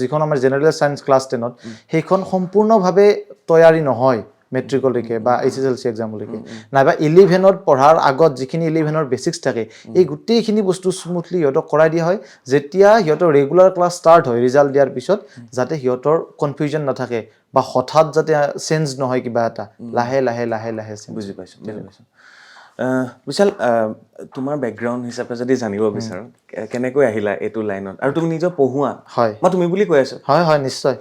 যিখন আমাৰ জেনেৰেল ছায়েন্স ক্লাছ 10ত সেইখন সম্পূৰ্ণভাৱে তৈয়াৰী নহয় মেট্ৰিকলৈকে বা HSLC এক্সামলৈকে নাইবা 11ত পঢ়াৰ আগত যিখিনি 11ৰ বেচিক্স থাকে এই গোটেইখিনি বস্তু স্মুথলি সিহঁতক কৰাই দিয়া হয় যেতিয়া সিহঁতৰ ৰেগুলাৰ ক্লাছ ষ্টাৰ্ট হয় ৰিজাল্ট দিয়াৰ পিছত যাতে সিহঁতৰ কনফিউজন নাথাকে বা হঠাৎ যাতে চেঞ্জ নহয় কিবা এটা লাহে লাহে লাহে লাহে বুজি পাইছোঁ। বিশাল, তোমাৰ বেকগ্ৰাউণ্ড হিচাপে যদি জানিব বিচাৰোঁ কেনেকৈ আহিলা এইটো লাইনত আৰু তুমি নিজে পঢ়োৱা? হয় মই তুমি বুলি কৈ আছোঁ। হয় হয় নিশ্চয়।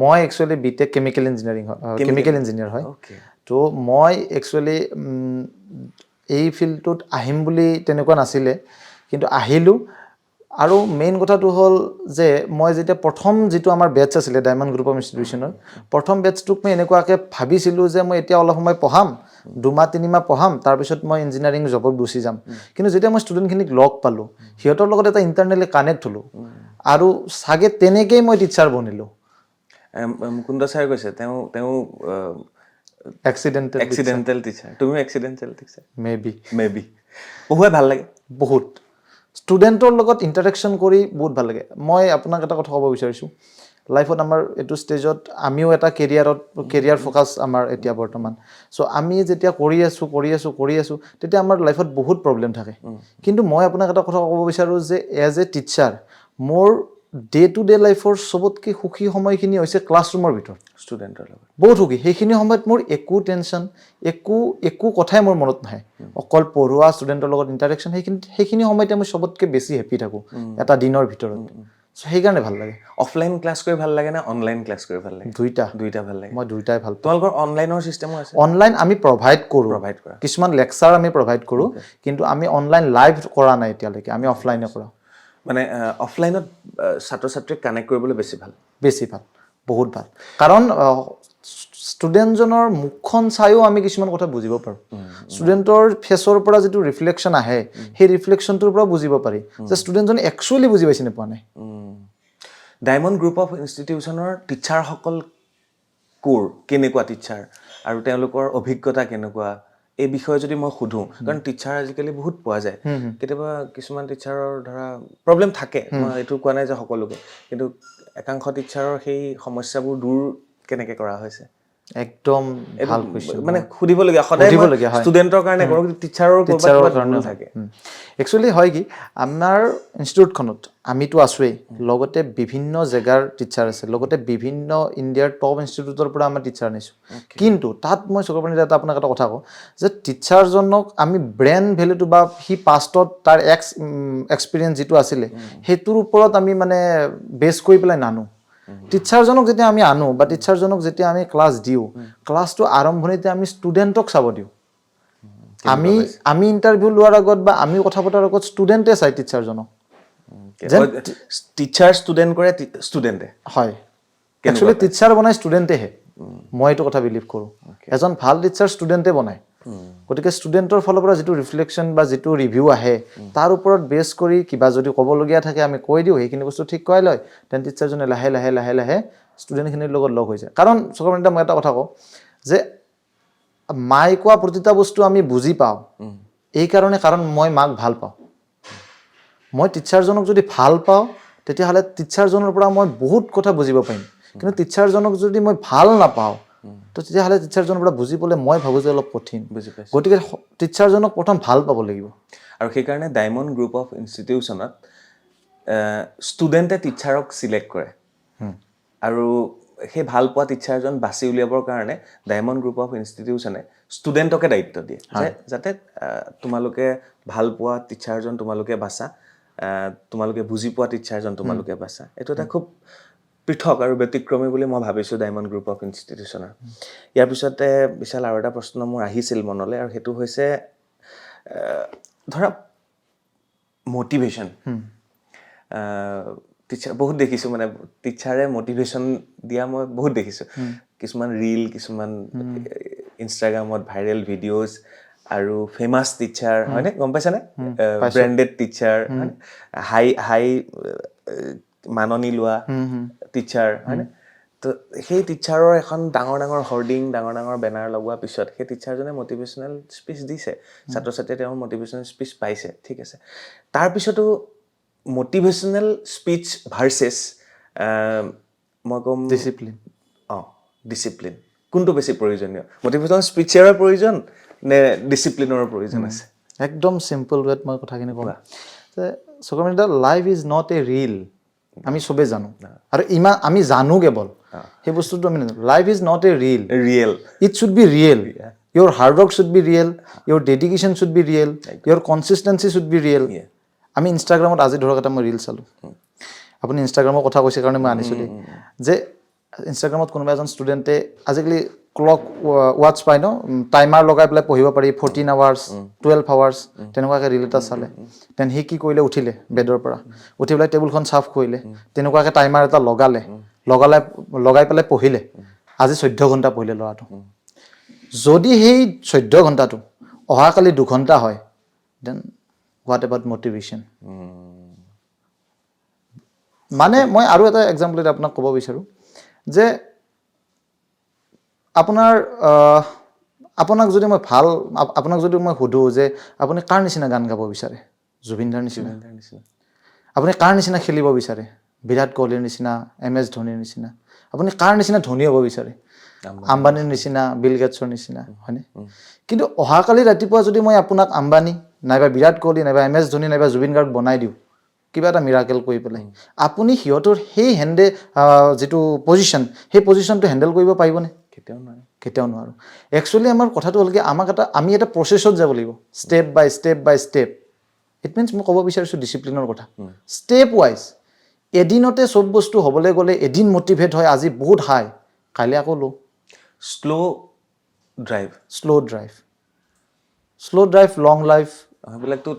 মই actually BTech chemical engineering chemical engineer হয়। অ'কে। তো মই একচুৱেলি এই ফিল্ডটোত আহিম বুলি তেনেকুৱা নাছিলে কিন্তু আহিলোঁ আৰু মেইন কথাটো হ'ল যে মই যেতিয়া প্ৰথম যিটো আমাৰ বেটছ আছিলে ডায়মণ্ড গ্ৰুপ অফ ইনষ্টিটিউশ্যনৰ প্ৰথম বেটছটোক মই এনেকুৱাকৈ ভাবিছিলোঁ যে মই এতিয়া অলপ সময় পঢ়াম 2 মাহ 3 মাহ পঢ়াম তাৰপিছত মই ইঞ্জিনিয়াৰিং জবত গুচি যাম কিন্তু যেতিয়া মই ষ্টুডেণ্টখিনিক লগ পালোঁ সিহঁতৰ লগত এটা ইণ্টাৰনেলি কানেক্ট হ'লোঁ আৰু চাগে তেনেকেই মই টিচাৰ বনিলোঁ। মুকুন্দ ছাৰে কৈছে তেওঁ এক্সিডেণ্টেল টিচাৰ, তুমিও এক্সিডেণ্টেল টিচাৰ? মে বি পঢ়ুৱাই ভাল লাগে বহুত। ষ্টুডেণ্টৰ লগত ইণ্টাৰেকশ্যন কৰি বহুত ভাল লাগে। মই আপোনাক এটা কথা ক'ব বিচাৰিছোঁ লাইফত আমাৰ এইটো ষ্টেজত আমিও এটা কেৰিয়াৰ ফ'কাছ আমাৰ এতিয়া বৰ্তমান। চ' আমি যেতিয়া কৰি আছোঁ তেতিয়া আমাৰ লাইফত বহুত প্ৰব্লেম থাকে কিন্তু মই আপোনাক এটা কথা ক'ব বিচাৰোঁ যে এজ এ টিচাৰ মোৰ ডে টু ডে লাইফৰ চবতকৈ সুখী সময়খিনি হৈছে ক্লাছৰুমৰ ভিতৰত ষ্টুডেণ্টৰ লগত। বহুত সুখী। সেইখিনি সময়ত মোৰ একো টেনশ্যন একো কথাই মোৰ মনত নাহে অকল পঢ়োৱা ষ্টুডেণ্টৰ লগত ইণ্টাৰেকশ্যন সেইখিনি সময়তে মই চবতকৈ বেছি হেপ্পী থাকোঁ এটা দিনৰ ভিতৰত। চ' সেইকাৰণে ভাল লাগে। অফলাইন ক্লাছ কৰি ভাল লাগে নে অনলাইন ক্লাছ কৰি ভাল লাগে? দুইটা ভাল লাগে। মই দুইটাই ভাল পাওঁ। তোমালোকৰ অনলাইনৰ ছিষ্টেমো আছে? অনলাইন আমি প্ৰভাইড কৰোঁ, প্ৰভাইড কৰা। কিছুমান লেকচাৰ আমি প্ৰভাইড কৰোঁ কিন্তু আমি অনলাইন লাইভ কৰা নাই এতিয়ালৈকে, আমি অফলাইনে কৰাওঁ। মানে অফলাইনত ছাত্ৰ ছাত্ৰীক কানেক্ট কৰিবলৈ বেছি ভাল? বেছি ভাল, বহুত ভাল। কাৰণ ষ্টুডেণ্টজনৰ মুখখন চায়ো আমি কিছুমান কথা বুজিব পাৰোঁ। ষ্টুডেণ্টৰ ফেচৰ পৰা যিটো ৰিফ্লেকশ্যন আহে সেই ৰিফ্লেকশ্যনটোৰ পৰা বুজিব পাৰি যে ষ্টুডেণ্টজনে একচুৱেলি বুজি পাইছে নে পোৱা নাই। ডায়মণ্ড গ্ৰুপ অফ ইনষ্টিটিউশ্যনৰ টিচাৰসকল কেনেকুৱা টিচাৰ আৰু তেওঁলোকৰ অভিজ্ঞতা কেনেকুৱা এই বিষয়ে যদি মই সোধোঁ, কাৰণ টিচাৰ আজিকালি বহুত পোৱা যায়, কেতিয়াবা কিছুমান টিচাৰৰ ধৰা প্ৰব্লেম থাকে, মই এইটো কোৱা নাই যে সকলোকে, কিন্তু একাংশ টিচাৰৰ সেই সমস্যাবোৰ দূৰ কেনেকৈ কৰা হৈছে? একদম ভাল কুৱেশ্যন, মানে সুধিবলগীয়া, সদায় ষ্টুডেণ্টৰ কাৰণে কৰোঁ, টিচাৰৰ কাৰণে থাকে। একচুৱেলি হয় কি আমাৰ ইনষ্টিটিউটখনত আমিতো আছোৱেই, লগতে বিভিন্ন জেগাৰ টিচাৰ আছে, লগতে বিভিন্ন ইণ্ডিয়াৰ টপ ইনষ্টিটিউটৰ পৰা আমাৰ টিচাৰ আনিছোঁ। কিন্তু তাত মই চকুপানীত আপোনাক এটা কথা কওঁ যে টিচাৰজনক আমি ব্ৰেণ্ড ভেলুটো বা সি পাষ্টত তাৰ এক্সপিৰিয়েঞ্চ যিটো আছিলে সেইটোৰ ওপৰত আমি মানে বেছ কৰি পেলাই নানো। টিচাৰজনক যেতিয়া আমি আনো বা টিচাৰজনক যেতিয়া আমি ক্লাছ দিওঁ, ক্লাছটো আৰম্ভণিতে আমি ষ্টুডেণ্টক চাব দিওঁ। আমি ইণ্টাৰভিউ লোৱাৰ আগত বা আমি কথা পতাৰ আগত ষ্টুডেণ্টে চাই টিচাৰজনক। টিচাৰ ষ্টুডেণ্ট কৰে ষ্টুডেণ্টে? হয়, একচুৱেলি টিচাৰ বনাই ষ্টুডেণ্টেহে, মই এইটো কথা বিলিভ কৰোঁ। এজন ভাল টিচাৰ ষ্টুডেণ্টে বনায়। গতিকে ষ্টুডেণ্টৰ ফালৰ পৰা যিটো ৰিফ্লেকশ্যন বা যিটো ৰিভিউ আহে তাৰ ওপৰত বেছ কৰি কিবা যদি ক'বলগীয়া থাকে আমি কৈ দিওঁ, সেইখিনি বস্তু ঠিক কৰাই লয়, দেন টিচাৰজনে লাহে লাহে লাহে লাহে ষ্টুডেণ্টখিনিৰ লগত লগ হৈ যায়। কাৰণ চকুপানীত মই এটা কথা কওঁ যে মায়ে কোৱা প্ৰতিটা বস্তু আমি বুজি পাওঁ এইকাৰণে, কাৰণ মই মাক ভাল পাওঁ। মই টিচাৰজনক যদি ভাল পাওঁ তেতিয়াহ'লে টিচাৰজনৰ পৰা মই বহুত কথা বুজিব পাৰিম, কিন্তু টিচাৰজনক যদি মই ভাল নাপাওঁ তো তেতিয়াহ'লে টিচাৰজনৰ পৰা বুজিবলৈ মই ভাবোঁ যে অলপ কঠিন। গতিকে টিচাৰজনক প্ৰথম ভাল পাব লাগিব। আৰু সেইকাৰণে ডায়মণ্ড গ্ৰুপ অফ ইনষ্টিটিউশ্যনত ষ্টুডেণ্টে টিচাৰক চিলেক্ট কৰে আৰু সেই ভাল পোৱা টিচাৰজন বাছি উলিয়াবৰ কাৰণে ডায়মণ্ড গ্ৰুপ অফ ইনষ্টিটিউশ্যনে ষ্টুডেণ্টকে দায়িত্ব দিয়ে যে যাতে তোমালোকে ভাল পোৱা টিচাৰজন তোমালোকে বাছা, তোমালোকে বুজি পোৱা টিচাৰজন তোমালোকে বাছা। এইটো এটা খুব পৃথক আৰু ব্যতিক্ৰমী বুলি মই ভাবিছোঁ ডায়মণ্ড গ্ৰুপ অফ ইনষ্টিটিউশ্যনৰ। ইয়াৰ পিছতে বিশাল আৰু এটা প্ৰশ্ন মোৰ আহিছিল মনলৈ, আৰু সেইটো হৈছে ধৰা মটিভেশ্যন। টিচাৰ বহুত দেখিছোঁ, মানে টিচাৰে মটিভেশ্যন দিয়া মই বহুত দেখিছোঁ। কিছুমান ৰিল, কিছুমান ইনষ্টাগ্ৰামত ভাইৰেল ভিডিঅ'জ আৰু ফেমাছ টিচাৰ, হয়নে? গম পাইছানে? ব্ৰেণ্ডেড টিচাৰ, হাই মাননি লোৱা টিচাৰ, হয়নে? তো সেই টিচাৰৰ এখন ডাঙৰ ডাঙৰ হৰ্ডিং, ডাঙৰ ডাঙৰ বেনাৰ লগোৱাৰ পিছত সেই টিচাৰজনে মটিভেশ্যনেল স্পীচ দিছে, ছাত্ৰ ছাত্ৰীয়ে তেওঁৰ মটিভেশ্যনেল স্পীচ পাইছে, ঠিক আছে। তাৰপিছতো মটিভেশ্যনেল স্পীচ ভাৰ্চেছ মই ক'ম ডিচিপ্লিন। ডিচিপ্লিন। কোনটো বেছি প্ৰয়োজনীয় মটিভেশ্যনেল স্পিচৰ প্ৰয়োজন নে ডিসিপ্লিনৰ প্ৰয়োজন আছে একদম সিম্পল ৱেত মই কথাখিনি ক'ম যে সকমিতা life is not a reel আমি চবে জানো আৰু ইমান আমি জানো কেৱল সেই বস্তুটো আমি life is not a reel real it should be real your hard work should be real your dedication should be real your consistency should be real আমি ইনষ্টাগ্ৰামত আজি ধৰক এটা মই ৰিল চালো আপুনি ইনষ্টাগ্ৰামৰ কথা কৈছে কাৰণে মই আনিছো যে ইনষ্টাগ্ৰামত কোনোবা এজন ষ্টুডেণ্টে আজিকালি ক্লক ৱাটচ পাই ন টাইমাৰ লগাই পেলাই পঢ়িব পাৰি 14 আৱাৰ্ছ 12 আৱাৰ্ছ তেনেকুৱাকৈ ৰিল এটা চালে দেন সি কি কৰিলে উঠিলে বেডৰ পৰা উঠি পেলাই টেবুলখন চাফ কৰিলে তেনেকুৱাকৈ টাইমাৰ এটা লগাই পেলাই পঢ়িলে আজি 14 ঘণ্টা পঢ়িলে ল'ৰাটো যদি সেই 14 ঘণ্টাটো অহাকালি 2 ঘণ্টা হয় দেন হোৱাট এবাউট মটিভেশ্যন মানে মই আৰু এটা এক্সাম্পল এটা আপোনাক ক'ব বিচাৰোঁ যে আপোনাক যদি মই সুধোঁ যে আপুনি কাৰ নিচিনা গান গাব বিচাৰে জুবিন দাৰ নিচিনা আপুনি কাৰ নিচিনা খেলিব বিচাৰে বিৰাট কোহলিৰ নিচিনা MS ধোনীৰ নিচিনা আপুনি কাৰ নিচিনা ধনী হ'ব বিচাৰে আম্বানীৰ নিচিনা বিল গেটছৰ নিচিনা হয়নে কিন্তু অহাকালি ৰাতিপুৱা যদি মই আপোনাক আম্বানী নাইবা বিৰাট কোহলি নাইবা MS ধোনী নাইবা জুবিন গাৰ্গ বনাই দিওঁ কিবা এটা মিৰাকেল কৰি পেলাই আপুনি সিহঁতৰ সেই যিটো পজিশ্যন সেই পজিশ্যনটো হেণ্ডেল কৰিব পাৰিবনে কেতিয়াও নোৱাৰো একচুৱেলি আমাৰ কথাটো হ'ল কি আমি এটা প্ৰচেছত যাব লাগিব step by step it means মই ক'ব বিচাৰিছোঁ ডিচিপ্লিনৰ কথা ষ্টেপ ৱাইজ এদিনতে চব বস্তু হ'বলৈ গ'লে এদিন মটিভেট হয় আজি বহুত হাই কাইলৈ আকৌ লো শ্ল' ড্ৰাইভ লং লাইফ সেইবিলাকতো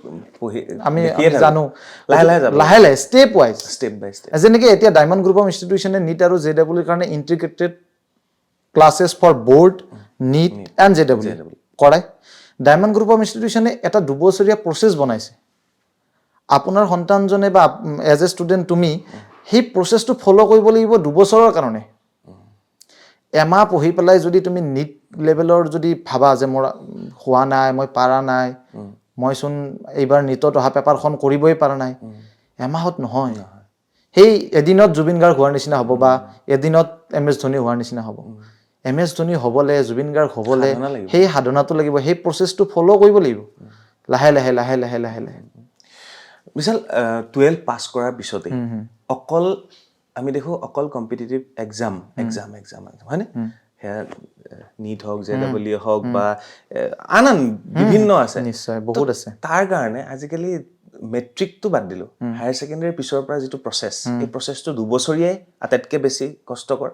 আমি জানো লাহে লাহে ষ্টেপ বাই ষ্টেপ যেনেকৈ এতিয়া ডায়মণ্ড গ্ৰুপ অফ ইনষ্টিটিউশ্যনে নিট আৰু JEEৰ কাৰণে integrated classes for board NEET and JEE কৰাই ডায়মণ্ড গ্ৰুপ অফ ইনষ্টিটিউশ্যনে এটা 2 বছৰীয়া প্ৰচেছ বনাইছে আপোনাৰ সন্তানজনে বা এজ এ ষ্টুডেণ্ট তুমি সেই প্ৰচেছটো ফ'ল' কৰিব লাগিব 2 বছৰৰ কাৰণে এমাহ পঢ়ি পেলাই যদি তুমি নিট লেভেলৰ যদি ভাবা যে মোৰ হোৱা নাই মই পাৰা নাই মইচোন এইবাৰ নিটত অহা পেপাৰখন কৰিবই পৰা নাই এমাহত নহয় সেই এদিনত জুবিন গাৰ্গ হোৱাৰ নিচিনা হ'ব বা এদিনত MS ধোনী হোৱাৰ নিচিনা হ'ব MS ধোনী হ'বলৈ জুবিন গাৰ্গ হ'বলৈ সেই সাধনাটো লাগিব সেই প্ৰচেছটো ফ'ল' কৰিব লাগিব লাহে লাহে বিশাল 12 পাছ কৰাৰ পিছতে অকল আমি দেখো অকল কম্পিটিটিভ এক্সাম হয়নে সেয়া নিট হওক JEE হওক বা আন বিভিন্ন আছে নিশ্চয় বহুত আছে তাৰ কাৰণে আজিকালি মেট্ৰিকটো বাদ দিলোঁ হায়াৰ ছেকেণ্ডেৰীৰ পিছৰ পৰা যিটো প্ৰচেছ এই প্ৰচেছটো 2 বছৰীয়াই আটাইতকৈ বেছি কষ্টকৰ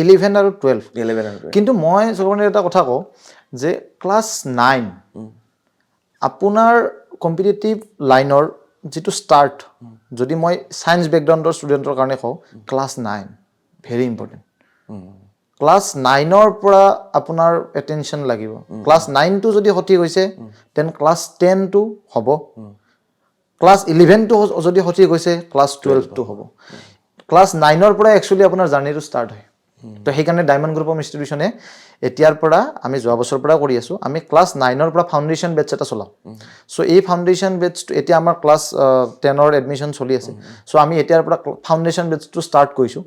11 আৰু 12 কিন্তু মই চবৰে এটা কথা কওঁ যে ক্লাছ 9 আপোনাৰ কম্পিটিটিভ লাইনৰ যিটো ষ্টাৰ্ট যদি মই ছায়েন্স বেকগ্ৰাউণ্ডৰ ষ্টুডেণ্টৰ কাৰণে কওঁ ক্লাছ 9 ভেৰি ইম্পৰ্টেণ্ট ক্লাছ 9ৰ পৰা আপোনাৰ এটেনশ্যন লাগিব ক্লাছ 9টো যদি সঠিক হৈছে দেন ক্লাছ 10টো হ'ব ক্লাছ 11টো যদি সঠিক হৈছে ক্লাছ 12টো হ'ব ক্লাছ 9ৰ পৰা একচুৱেলি আপোনাৰ জাৰ্ণিটো ষ্টাৰ্ট হয় তো সেইকাৰণে ডায়মণ্ড গ্ৰুপ অফ ইনষ্টিটিউশ্যনে এতিয়াৰ পৰা আমি যোৱা বছৰৰ পৰা কৰি আছোঁ আমি ক্লাছ 9ৰ পৰা ফাউণ্ডেশ্যন বেটছ এটা চলাওঁ চ' এই ফাউণ্ডেশ্যন বেটছটো এতিয়া আমাৰ ক্লাছ 10ৰ এডমিশ্যন চলি আছে চ' আমি এতিয়াৰ পৰা ফাউণ্ডেশ্যন বেটছটো ষ্টাৰ্ট কৰিছোঁ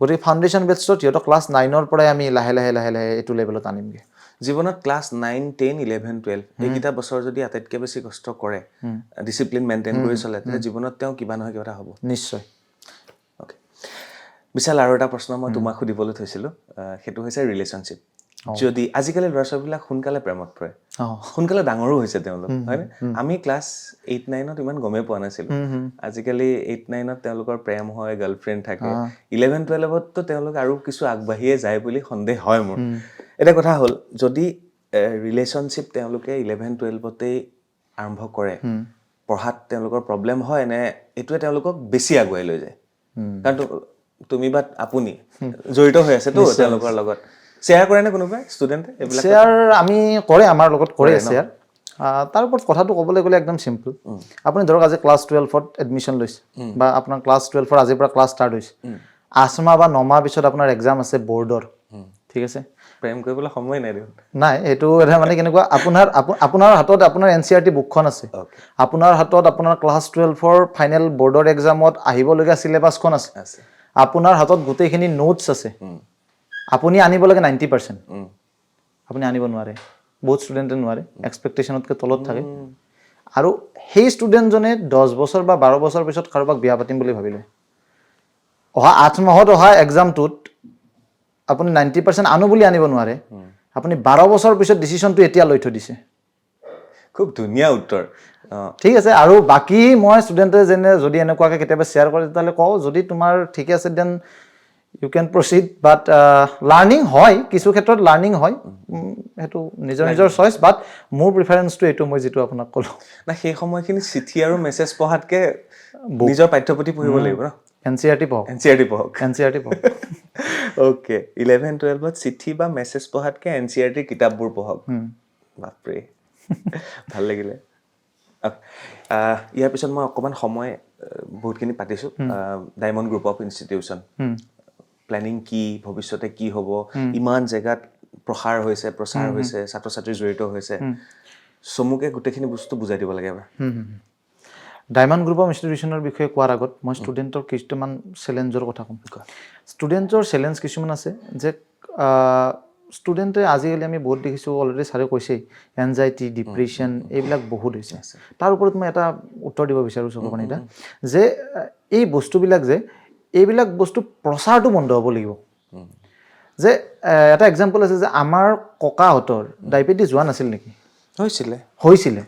গতিকে ফাউণ্ডেশ্যন বেটছত সিহঁতক ক্লাছ 9ৰ পৰাই আমি লাহে এইটো লেভেলত আনিমগৈ জীৱনত ক্লাছ 9, 10, 11, 12 এইকেইটা বছৰ যদি আটাইতকৈ বেছি কষ্ট কৰে ডিচিপ্লিন মেইনটেইন কৰি চলে তেতিয়া জীৱনত তেওঁ কিবা নহয় কিবা এটা হ'ব নিশ্চয় অ'কে বিশাল আৰু এটা প্ৰশ্ন মই তোমাক সুধিবলৈ থৈছিলোঁ সেইটো হৈছে ৰিলেশ্যনশ্বিপ যদি আজিকালি ল'ৰা ছোৱালীবিলাক সোনকালে প্ৰেমত পৰে সোনকালে ডাঙৰো হৈছে তেওঁলোক হয়নে আমি ক্লাছ 8-9ত ইমান গমেই পোৱা নাছিলোঁ আজিকালি 8-9ত তেওঁলোকৰ প্ৰেম হয় গাৰ্লফ্ৰেণ্ড থাকে 11-12ততো তেওঁলোক আৰু কিছু আগবাঢ়িয়ে যায় বুলি সন্দেহ হয় মোৰ এটা কথা হ'ল যদি ৰিলেশ্যনশ্বিপ তেওঁলোকে 11-12তেই আৰম্ভ কৰে পঢ়াত তেওঁলোকৰ প্ৰব্লেম হয় নে এইটোৱে তেওঁলোকক বেছি আগুৱাই লৈ যায় কাৰণ তুমি বা আপুনি জড়িত হৈ আছেতো তেওঁলোকৰ লগত শ্বেয়াৰ কৰে নে কোনোবাই ষ্টুডেণ্টে এইবিলাক শ্বেয়াৰ আমি কৰে আমাৰ লগত কৰে শ্বেয়াৰ তাৰ ওপৰত কথাটো ক'বলৈ গ'লে একদম চিম্পল আপুনি ধৰক আজি ক্লাছ 12ত এডমিশ্যন লৈছে বা আপোনাৰ ক্লাছ 12ৰ আজিৰ পৰা ক্লাছ ষ্টাৰ্ট হৈছে 8 মাহ বা 9 মাহ পিছত আপোনাৰ এক্সাম আছে বৰ্ডৰ ঠিক আছে প্ৰেম কৰিবলৈ সময় নাই দেখোন নাই এইটো এটা মানে কেনেকুৱা আপোনাৰ হাতত আপোনাৰ NCERT বুকখন আছে আপোনাৰ হাতত আপোনাৰ ক্লাছ 12ৰ ফাইনেল বৰ্ডৰ এক্সামত আহিবলগীয়া চিলেবাছখন আছে আপোনাৰ হাতত গোটেইখিনি নোটছ আছে আপুনি আনিব লাগে 90%, আপুনি আনিব নোৱাৰে, বহুত ষ্টুডেণ্টে নোৱাৰে, এক্সপেক্টেশ্যনতকৈ তলত থাকে। আৰু সেই ষ্টুডেণ্টজনে 10 বছৰ বা 12 বছৰ পিছত কাৰোবাক বিয়া পাতিম বুলি ভাবিলে, অহা 8 মাহত অহা এক্সামটোত আপুনি 90% আনো বুলি আনিব নোৱাৰে, আপুনি 12 বছৰ পিছত ডিচিশ্যনটো এতিয়া লৈ থৈ দিছে। খুব ধুনীয়া উত্তৰ। ঠিক আছে। আৰু বাকী মই ষ্টুডেণ্টে যেনে যদি এনেকুৱাকৈ কেতিয়াবা শ্বেয়াৰ কৰে তেতিয়াহ'লে কওঁ, যদি তোমাৰ ঠিকে আছে then you can proceed, but learning হয়, কিছু ক্ষেত্ৰত লাৰ্ণিং হয়, সেইটো নিজৰ নিজৰ চইচ, বাট মোৰ প্ৰিফাৰেঞ্চটো এইটো মই যিটো আপোনাক ক'লোঁ। না সেই সময়খিনি চিঠি আৰু মেছেজ পঢ়াতকৈ নিজৰ পাঠ্যপুথি পঢ়িব লাগিব ন? NCERT পঢ়ক, NCERT পঢ়ক। NCERT পঢ়ক। অ'কে, 11-12ত চিঠি বা মেছেজ পঢ়াতকৈ NCERT কিতাপবোৰ পঢ়ক। বাপৰে, ভাল লাগিলে। ইয়াৰ পিছত মই অকণমান সময় বহুতখিনি পাতিছোঁ। Diamond group of institution, planning কি, ভৱিষ্যতে কি হ'ব, ইমান জেগাত প্ৰচাৰ হৈছে, ছাত্ৰ ছাত্ৰী জড়িত হৈছে, চমুকে গোটেইখিনি বস্তু বুজাই দিব লাগে এবাৰ। ডায়মণ্ড গ্ৰুপ অফ ইনষ্টিটিউশ্যনৰ বিষয়ে কোৱাৰ আগত মই ষ্টুডেণ্টৰ কিছুমান চেলেঞ্জৰ কথা ক'ম। ষ্টুডেণ্টৰ চেলেঞ্জ কিছুমান আছে যে ষ্টুডেণ্টে আজিকালি আমি বহুত দেখিছোঁ, অলৰেডি ছাৰে কৈছেই, এনজাইটি, ডিপ্ৰেশ্যন এইবিলাক বহুত হৈছে। তাৰ ওপৰত মই এটা উত্তৰ দিব বিচাৰোঁ চকুপানীটা, যে এই বস্তুবিলাক যে এইবিলাক বস্তু প্ৰচাৰটো বন্ধ হ'ব লাগিব। যে এটা এক্সাম্পল আছে যে আমাৰ ককাহঁতৰ ডায়েবেটিছ হোৱা নাছিল নেকি? হৈছিলে,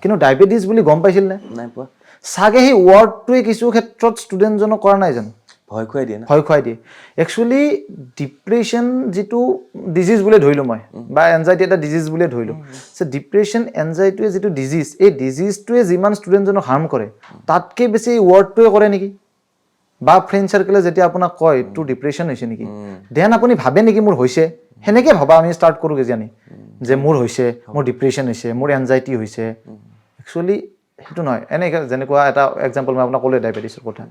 কিন্তু ডায়েবেটিছ বুলি গম পাইছিল নে? নাই পোৱা। চাগে সেই ৱৰ্ডটোৱে কিছু ক্ষেত্ৰত ষ্টুডেণ্টজনক কৰা নাই জানো? ভয় খুৱাই দিয়ে না? ভয় খুৱাই দিয়ে। একচুৱেলি ডিপ্ৰেশ্যন যিটো ডিজিজ বুলি ধৰিলোঁ মই, বা এনজাইটি এটা ডিজিজ বুলিয়ে ধৰিলোঁ, যে ডিপ্ৰেশ্যন এনজাইটিয়ে যিটো ডিজিজ, এই ডিজিজটোৱে যিমান ষ্টুডেণ্টজনক হাৰ্ম কৰে তাতকৈ বেছি এই ৱৰ্ডটোৱে কৰে নেকি? বা ফ্ৰেণ্ড চাৰ্কেলে যেতিয়া আপোনাক কয় তোৰ ডিপ্ৰেশ্যন হৈছে নেকি, দেন আপুনি ভাবে নেকি মোৰ হৈছে? সেনেকৈ ভবা আমি ষ্টাৰ্ট কৰোঁ কিজানি, যে মোৰ হৈছে, মোৰ ডিপ্ৰেশ্যন হৈছে, মোৰ এনজাইটি হৈছে। একচুৱেলি সেইটো নহয়। এনেকৈ যেনেকুৱা এটা এক্সাম্পল মই আপোনাক ক'লোৱে ডায়েবেটিছৰ কথা।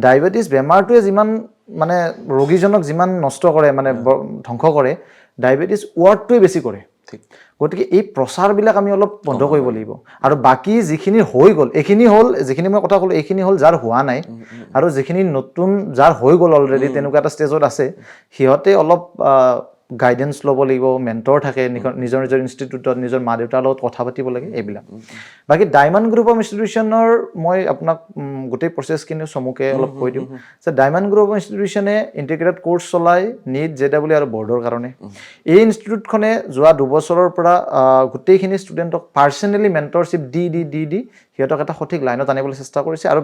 ডায়েবেটিছ বেমাৰটোৱে যিমান মানে ৰোগীজনক যিমান নষ্ট কৰে, মানে ধ্বংস কৰে, ডায়েবেটিছ ৱৰ্ডটোৱে বেছি কৰে। গতিকে এই প্ৰচাৰবিলাক আমি অলপ বন্ধ কৰিব লাগিব। আৰু বাকী যিখিনি হৈ গ'ল, এইখিনি হ'ল, যিখিনি মই কথা ক'লোঁ এইখিনি হ'ল যাৰ হোৱা নাই, আৰু যিখিনি নতুন যাৰ হৈ গ'ল অলৰেডি তেনেকুৱা এটা ষ্টেজত আছে, সিহঁতে অলপ গাইডেঞ্চ ল'ব লাগিব, মেণ্টৰ থাকে নিজৰ নিজৰ ইনষ্টিটিউটত, নিজৰ মা দেউতাৰ লগত কথা পাতিব লাগে, এইবিলাক। বাকী ডায়মণ্ড গ্ৰুপ অফ ইনষ্টিটিউশ্যনৰ মই আপোনাক গোটেই প্ৰচেছখিনি চমুকৈ অলপ কৈ দিওঁ, যে ডায়মণ্ড গ্ৰুপ অফ ইনষ্টিটিউশ্যনে ইণ্টিগ্ৰেটেড কৰ্চ চলায় NEET, JEE আৰু বৰ্ডৰ কাৰণে। এই ইনষ্টিটিউটখনে যোৱা 2 বছৰৰ পৰা গোটেইখিনি ষ্টুডেণ্টক পাৰ্চনেলি মেণ্টৰশ্বিপ দি সিহঁতক এটা সঠিক লাইনত আনিবলৈ চেষ্টা কৰিছে। আৰু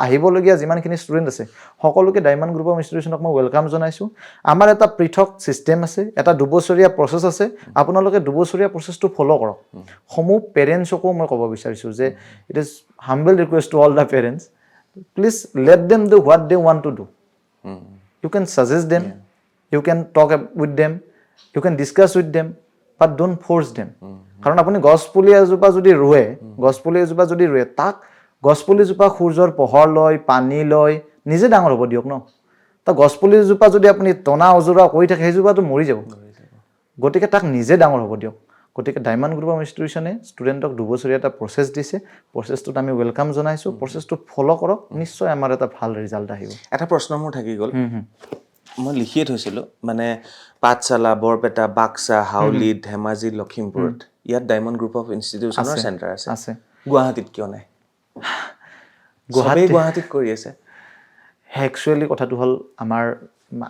আহিবলগীয়া যিমানখিনি ষ্টুডেণ্ট আছে সকলোকে ডায়মণ্ড গ্ৰুপ অফ ইনষ্টিটিউশ্যনক মই ৱেলকাম জনাইছোঁ। আমাৰ এটা পৃথক ছিষ্টেম আছে, এটা 2 বছৰীয়া প্ৰচেছ আছে। আপোনালোকে 2 বছৰীয়া প্ৰচেছটো ফ'ল' কৰক। সমূহ পেৰেণ্টছকো মই ক'ব বিচাৰিছোঁ যে it is humble request to all the parents, please let them do what they want to do. You can suggest them, you can talk with them, you can discuss with them, but don't force them. কাৰণ আপুনি গছপুলি এজোপা যদি ৰুৱে, তাক গছপুলিজোপা সূৰ্যৰ পোহৰ লয়, পানী লয়, নিজে ডাঙৰ হ'ব দিয়ক ন। ত গছপুলিজোপা যদি আপুনি টনা অজোৰা কৰি থাকে, সেইজোপাটো মৰি যাব। গতিকে তাক নিজে ডাঙৰ হ'ব দিয়ক। গতিকে ডায়মণ্ড গ্ৰুপ অফ ইনষ্টিটিউশ্যনে ষ্টুডেণ্টক 2 বছৰীয়া এটা প্ৰচেছ দিছে, প্ৰচেছটোত আমি ৱেলকাম জনাইছোঁ। প্ৰচেছটো ফ'ল' কৰক, নিশ্চয় আমাৰ এটা ভাল ৰিজাল্ট আহিব। এটা প্ৰশ্ন মোৰ থাকি গ'ল, মই লিখিয়ে থৈছিলোঁ, মানে পাঠশালা, বৰপেটা, বাক্সা, হাউলি, ধেমাজি, লখিমপুৰত ইয়াত ডায়মণ্ড গ্ৰুপ অফ ইনষ্টিটিউশ্যনৰ চেণ্টাৰ আছে। গুৱাহাটীত কিয় নাই? গুৱাহাটীত কৰি আছে। একচুৱেলি কথাটো হ'ল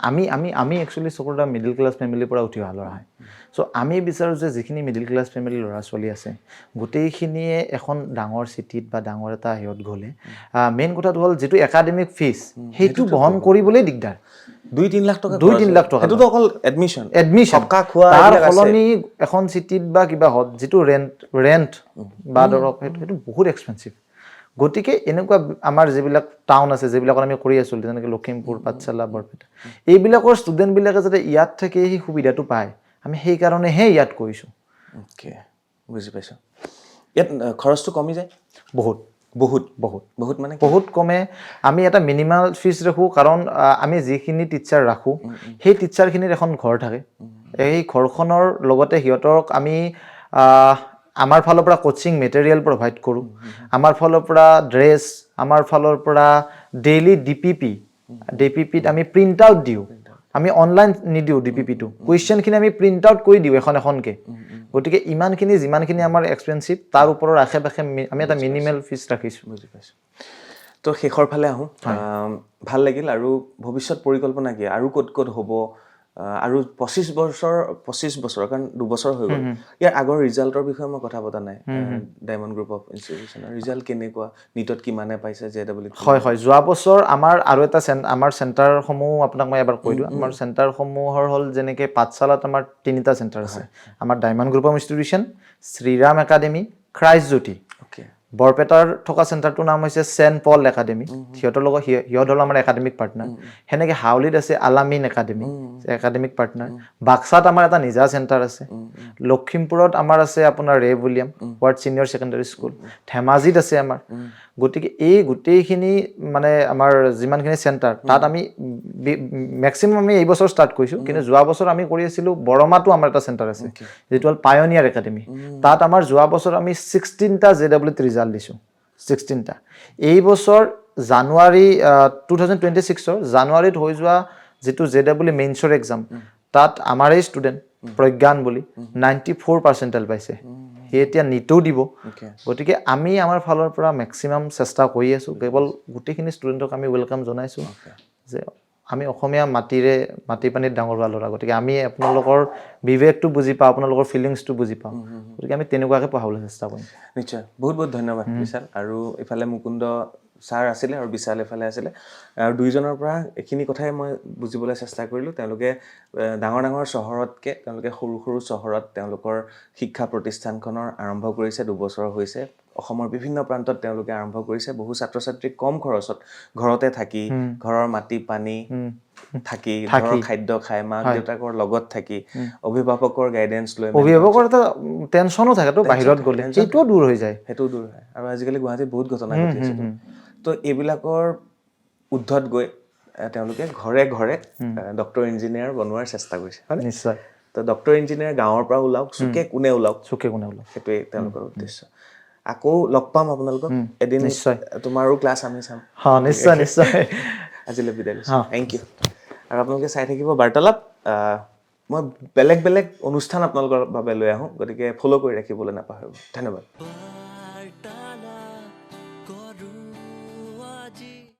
আমি একচুৱেলি চকুৰ মিডিল ক্লাছ ফেমিলিৰ পৰা উঠি অহা ল'ৰা হয়। চ' আমি বিচাৰোঁ যে যিখিনি মিডিল ক্লাছ ফেমিলিৰ ল'ৰা ছোৱালী আছে গোটেইখিনিয়ে এখন ডাঙৰ চিটিত বা ডাঙৰ এটা হেৰিত গ'লে, মেইন কথাটো হ'ল যিটো একাডেমিক ফিজ সেইটো বহন কৰিবলৈ দিগদাৰ। 2-3 লাখ টকা, 2-3 লাখ টকা, সেইটোতো অকল এডমিশ্যন। তাৰ সলনি এখন চিটিত বা কিবা হত যিটো ৰেণ্ট বা ধৰক সেইটো বহুত এক্সপেঞ্চিভ। গতিকে এনেকুৱা আমাৰ যিবিলাক টাউন আছে, যিবিলাকত আমি কৰি আছোঁ, যেনেকৈ লখিমপুৰ, পাঠশালা, বৰপেটা, এইবিলাকৰ ষ্টুডেণ্টবিলাকে যাতে ইয়াত থাকে সেই সুবিধাটো পায়, আমি সেইকাৰণেহে ইয়াত কৰিছোঁ। অ'কে, বুজি পাইছোঁ। ইয়াত খৰচটো কমি যায় বহুত বহুত বহুত বহুত মানে বহুত কমে। আমি এটা মিনিমাল ফিজ ৰাখোঁ, কাৰণ আমি যিখিনি টিচাৰ ৰাখোঁ সেই টিচাৰখিনিৰ এখন ঘৰ থাকে। এই ঘৰখনৰ লগতে সিহঁতক আমি আমাৰ ফালৰ পৰা কোচিং মেটেৰিয়েল প্ৰভাইড কৰোঁ, আমাৰ ফালৰ পৰা ড্ৰেছ, আমাৰ ফালৰ পৰা ডেইলি DPPত আমি প্ৰিণ্ট আউট দিওঁ, আমি অনলাইন নিদিওঁ DPP-টো কুৱেশ্যনখিনি আমি প্ৰিণ্ট আউট কৰি দিওঁ এখনকৈ গতিকে ইমানখিনি যিমানখিনি আমাৰ এক্সপেঞ্চিভ তাৰ ওপৰৰ আশে পাশে আমি এটা মিনিমেল ফিজ ৰাখিছোঁ বুজি পাইছোঁ তো শেষৰ ফালে আহোঁ ভাল লাগিল আৰু ভৱিষ্যত পৰিকল্পনা কি আৰু ক'ত ক'ত হ'ব আৰু 25 বছৰ কাৰণ 2 বছৰ হৈ গ'ল ইয়াৰ আগৰ ৰিজাল্টৰ বিষয়ে মই কথা পতা নাই ডায়মণ্ড গ্ৰুপ অফ ইনষ্টিটিউচনৰ ৰিজাল্ট কেনেকুৱা নিটত কিমানে পাইছে JEE হয় যোৱা বছৰ আমাৰ আৰু এটা আমাৰ চেণ্টাৰসমূহ আপোনাক মই এবাৰ কৈ দিওঁ আমাৰ চেণ্টাৰসমূহৰ হ'ল যেনেকৈ পাঠশালাত আমাৰ 3টা চেণ্টাৰ আছে আমাৰ diamond group of institution Shriram academy Christ Jyoti okay বৰপেটাৰ থকা চেণ্টাৰটোৰ নাম হৈছে চেণ্ট পল একাডেমি সিহঁতৰ লগত সিহঁত হ'ল আমাৰ একাডেমিক পাৰ্টনাৰ সেনেকৈ হাউলিত আছে আলামিন একাডেমি একাডেমিক পাৰ্টনাৰ বাক্সাত আমাৰ এটা নিজা চেণ্টাৰ আছে লখিমপুৰত আমাৰ আছে আপোনাৰ ৰে William ward senior secondary school ধেমাজিত আছে আমাৰ গতিকে এই গোটেইখিনি মানে আমাৰ যিমানখিনি চেণ্টাৰ তাত আমি মেক্সিমাম আমি এই বছৰ ষ্টাৰ্ট কৰিছোঁ কিন্তু যোৱা বছৰ আমি কৰি আছিলোঁ বৰমাতো আমাৰ এটা চেণ্টাৰ আছে যিটো হ'ল পায়নিয়াৰ একাডেমি তাত আমাৰ যোৱা বছৰ আমি 16টা JEE ৰিজাল্ট দিছোঁ 16টা এই বছৰ জানুৱাৰী 2026ৰ জানুৱাৰীত হৈ যোৱা যিটো JEE মেইনছৰ এক্সাম তাত আমাৰেই ষ্টুডেণ্ট প্ৰজ্ঞান বুলি 94% পাইছে সি এতিয়া নিটও দিব গতিকে আমি আমাৰ ফালৰ পৰা মেক্সিমাম চেষ্টা কৰি আছোঁ কেৱল গোটেইখিনি ষ্টুডেণ্টক আমি ৱেলকাম জনাইছোঁ যে আমি অসমীয়া মাটি পানীত ডাঙৰ হোৱা ল'ৰা গতিকে আমি আপোনালোকৰ বিবেকটো বুজি পাওঁ আপোনালোকৰ ফিলিংছটো বুজি পাওঁ গতিকে আমি তেনেকুৱাকৈ পঢ়াবলৈ চেষ্টা কৰিম নিশ্চয় বহুত বহুত ধন্যবাদ বিশাল আৰু ইফালে মুকুন্দ ছাৰ আছিলে আৰু বিশাল এফালে আছিলে আৰু দুইজনৰ পৰা এইখিনি কথাই মই বুজিবলৈ চেষ্টা কৰিলোঁ তেওঁলোকে ডাঙৰ ডাঙৰ চহৰতকৈ তেওঁলোকে সৰু সৰু চহৰত তেওঁলোকৰ শিক্ষা প্ৰতিষ্ঠানখনৰ আৰম্ভ কৰিছে 2 বছৰ হৈছে অসমৰ বিভিন্ন প্ৰান্তত তেওঁলোকে আৰম্ভ কৰিছে বহু ছাত্ৰ ছাত্ৰী কম খৰচত ঘৰতে থাকি ঘৰৰ মাটি পানী থাকি ঘৰৰ খাদ্য খাই মাক দেউতাকৰ লগত থাকি অভিভাৱকৰ গাইডেন্স লৈ অভিভাৱকৰ এটা টেনশ্যনো থাকেতো বাহিৰত গ'লে সেইটোও দূৰ হৈ যায় সেইটোও দূৰ হয় আৰু আজিকালি গুৱাহাটীত বহুত ঘটনা ঘটি আছে তো এইবিলাকৰ উদ্ধত গৈ তেওঁলোকে ঘৰে ঘৰে ডক্টৰ ইঞ্জিনিয়াৰ বনোৱাৰ চেষ্টা কৰিছে হয় নিশ্চয় তো ডক্টৰ ইঞ্জিনিয়াৰ গাঁৱৰ পৰা ওলাওক চুকে কোণে ওলাওক সেইটোৱে তেওঁলোকৰ উদ্দেশ্য আকৌ লগ পাম আপোনালোকক এদিন নিশ্চয় তোমাৰো ক্লাছ আমি চাম নিশ্চয় নিশ্চয় আজিলৈ বিদায় লৈছোঁ থেংক ইউ আৰু আপোনালোকে চাই থাকিব বাৰ্তালাপ মই বেলেগ বেলেগ অনুষ্ঠান আপোনালোকৰ বাবে লৈ আহোঁ গতিকে ফ'ল' কৰি ৰাখিবলৈ নাপাহৰিব ধন্যবাদ